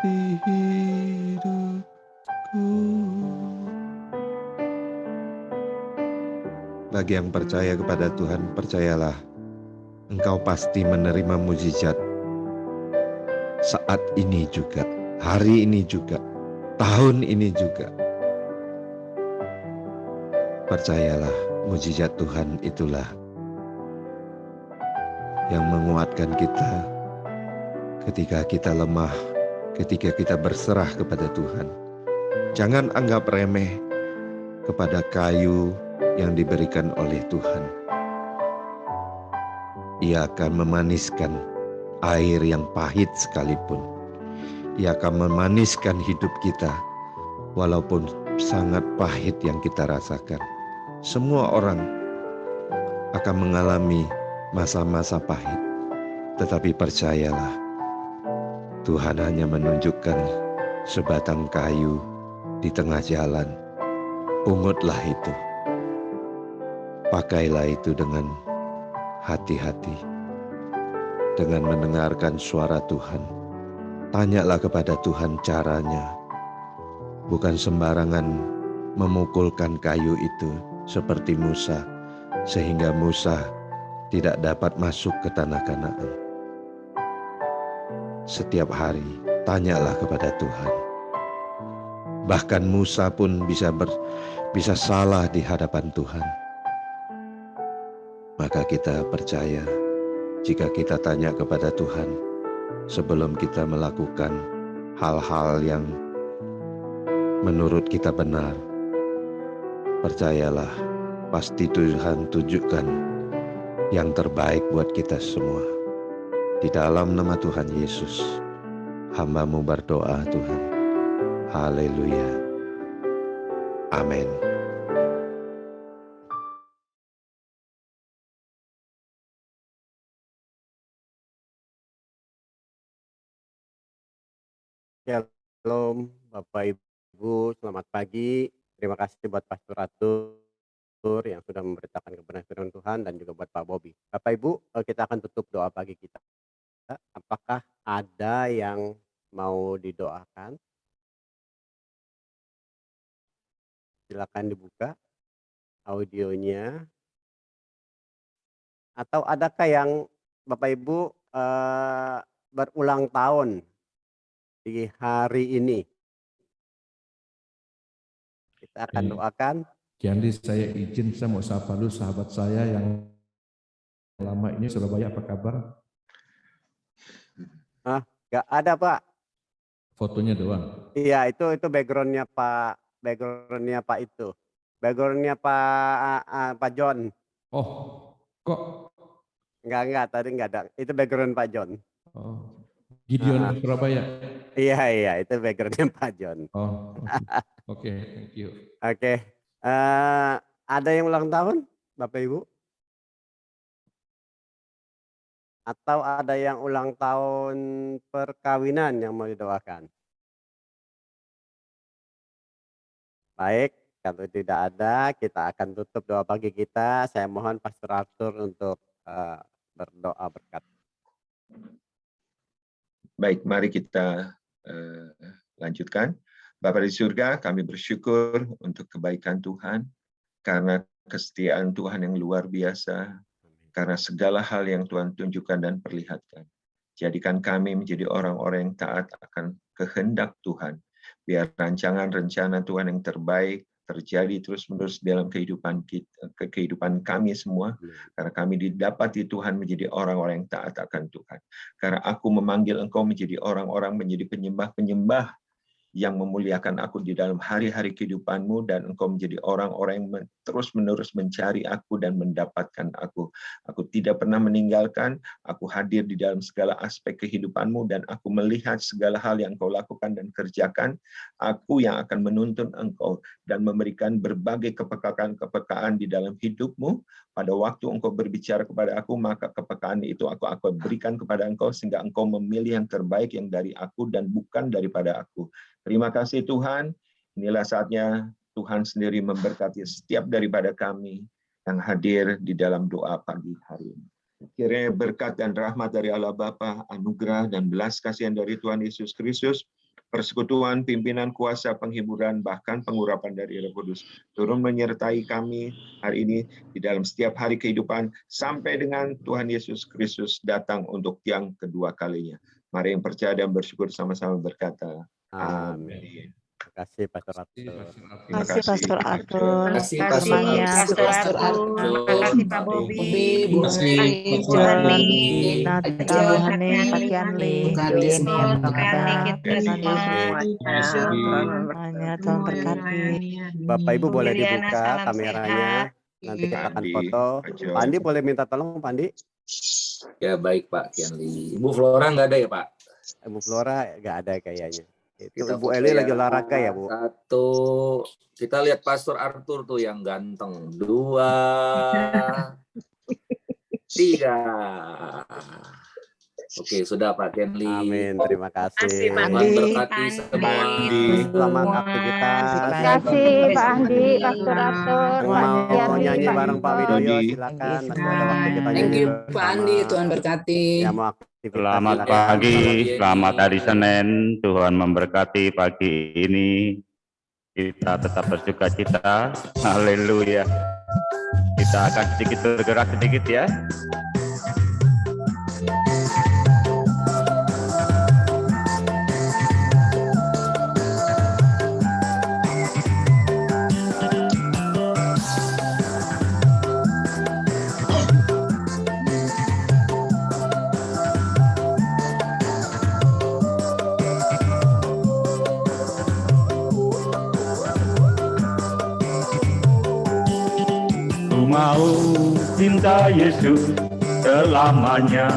di hidupku. Bagi yang percaya kepada Tuhan, percayalah, engkau pasti menerima mujizat saat ini juga, hari ini juga, tahun ini juga. Percayalah, mujizat Tuhan itulah yang menguatkan kita ketika kita lemah, ketika kita berserah kepada Tuhan. Jangan anggap remeh kepada kayu yang diberikan oleh Tuhan. Ia akan memaniskan air yang pahit sekalipun. Ia akan memaniskan hidup kita walaupun sangat pahit yang kita rasakan. Semua orang akan mengalami masa-masa pahit. Tetapi percayalah, Tuhan hanya menunjukkan sebatang kayu di tengah jalan. Pungutlah itu. Pakailah itu dengan hati-hati. Dengan mendengarkan suara Tuhan. Tanyalah kepada Tuhan caranya. Bukan sembarangan memukulkan kayu itu seperti Musa, sehingga Musa tidak dapat masuk ke tanah Kanaan. Setiap hari tanyalah kepada Tuhan. Bahkan Musa pun bisa salah di hadapan Tuhan. Maka kita percaya jika kita tanya kepada Tuhan sebelum kita melakukan hal-hal yang menurut kita benar. Percayalah, pasti Tuhan tunjukkan yang terbaik buat kita semua. Di dalam nama Tuhan Yesus, hamba-Mu berdoa Tuhan. Haleluya. Amin. Shalom Bapak Ibu, selamat pagi. Terima kasih buat Pastor Arthur yang sudah memberitakan kebenaran firman Tuhan dan juga buat Pak Bobby. Bapak Ibu, kita akan tutup doa pagi kita. Apakah ada yang mau didoakan? Silakan dibuka audionya. Atau adakah yang Bapak Ibu berulang tahun di hari ini? Kita akan doakan. Jadi saya izin, saya mau sapa dulu sahabat saya yang lama ini, Surabaya, apa kabar? Nggak ada Pak. Fotonya doang. Iya, itu backgroundnya Pak itu. Backgroundnya Pak John. Oh, kok? Enggak, tadi enggak ada. Itu background Pak John. Oh, Gideon Surabaya. Iya, itu backgroundnya Pak John. Oh, oke, thank you. Oke. Ada yang ulang tahun, Bapak Ibu? Atau ada yang ulang tahun perkawinan yang mau didoakan? Baik, kalau tidak ada, kita akan tutup doa pagi kita. Saya mohon Pastor Arthur untuk berdoa berkat. Baik, mari kita lanjutkan. Bapa di surga, kami bersyukur untuk kebaikan Tuhan, karena kesetiaan Tuhan yang luar biasa, karena segala hal yang Tuhan tunjukkan dan perlihatkan. Jadikan kami menjadi orang-orang yang taat akan kehendak Tuhan. Biar rancangan rencana Tuhan yang terbaik terjadi terus-menerus dalam kehidupan kami semua. Karena kami didapati Tuhan menjadi orang-orang yang taat akan Tuhan. Karena aku memanggil engkau menjadi orang-orang menjadi penyembah-penyembah yang memuliakan aku di dalam hari-hari kehidupanmu, dan engkau menjadi orang-orang yang terus-menerus mencari aku dan mendapatkan aku. Aku tidak pernah meninggalkan, aku hadir di dalam segala aspek kehidupanmu, dan aku melihat segala hal yang engkau lakukan dan kerjakan. Aku yang akan menuntun engkau dan memberikan berbagai kepekaan di dalam hidupmu. Pada waktu engkau berbicara kepada aku, maka kepekaan itu aku berikan kepada engkau, sehingga engkau memilih yang terbaik yang dari aku dan bukan daripada aku. Terima kasih Tuhan, inilah saatnya Tuhan sendiri memberkati setiap daripada kami yang hadir di dalam doa pagi hari ini. Kiranya berkat dan rahmat dari Allah Bapa, anugerah dan belas kasihan dari Tuhan Yesus Kristus, persekutuan, pimpinan, kuasa, penghiburan, bahkan pengurapan dari Roh Kudus turun menyertai kami hari ini di dalam setiap hari kehidupan sampai dengan Tuhan Yesus Kristus datang untuk yang kedua kalinya. Mari yang percaya dan bersyukur sama-sama berkata, amin. Terima kasih Pastor Arthur. Terima kasih Pastor Arthur. Terima kasih Pastor Arthur. Terima kasih Pak Bobi. Bu Hani, Bu Hani, Pak Kianli, Tuhan berkati. Bapak Ibu boleh dibuka kameranya, nanti kita akan foto. Pak Andi boleh minta tolong, Pak Andi? Ya baik Pak Kianli. Ibu Flora nggak ada ya Pak? Ibu Flora nggak ada kayaknya. Itu Kita Bu foto Eli ya. lagi olahraga ya Bu? Satu, kita lihat Pastor Arthur tuh yang ganteng. 2, 3. Oke, sudah Pak Kianli. Amin, terima kasih. Terima Tuhan berkati semua. Selamat aktivitas. Terima kasih Pak Andi, Pastor Arthur, Yang Pak mau Kianli, nyanyi Pak bareng Pak Andi. Widoyo silakan. Nanti ada waktu kita Thank nyanyi you bersama. Pak Andi, Tuhan berkati. Yang mau aktivitas Selamat silakan. pagi, selamat hari Senin. Tuhan memberkati pagi ini. Kita tetap bersuka cita. Haleluya. Kita akan sedikit bergerak sedikit ya. Ku mau cinta Yesus selamanya.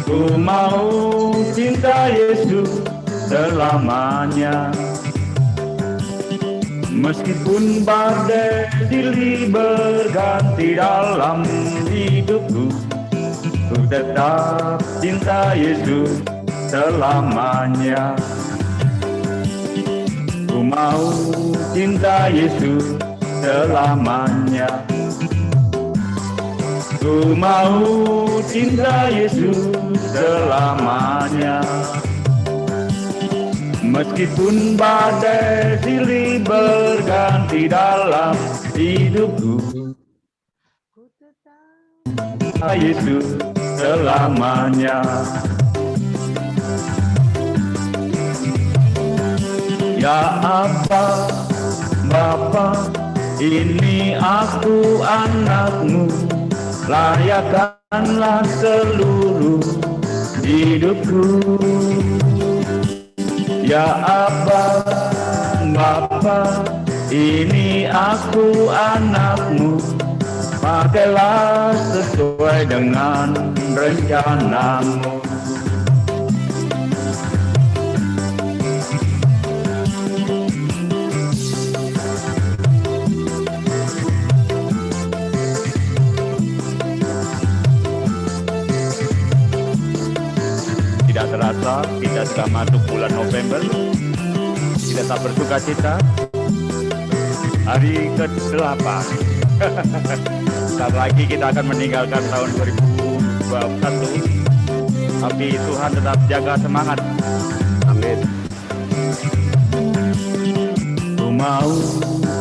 Ku mau cinta Yesus selamanya. Meskipun badai silih berganti dalam hidupku, ku tetap cinta Yesus selamanya. Ku mau cinta Yesus selamanya. Ku mau cinta Yesus selamanya. Meskipun badai silih berganti dalam hidupku, cinta Yesus selamanya. Ya Abba, Bapa, ini aku anakmu, layakkanlah seluruh hidupku. Ya Abba, Bapa, ini aku anakmu, pakailah sesuai dengan rencanamu. Tidak terasa kita sudah masuk bulan November. Kita tak bersuka cita. Hari ke-8. Saat lagi kita akan meninggalkan tahun 2021 Tapi Tuhan tetap jaga semangat. Amin. Ku mau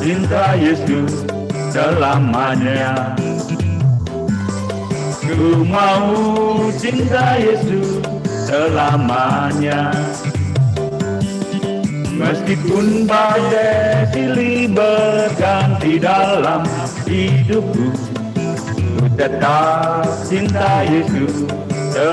cinta Yesus selamanya. Ku mau cinta Yesus selamanya. Meskipun badai silih berganti dalam hidupku, ku tetap cinta Yesus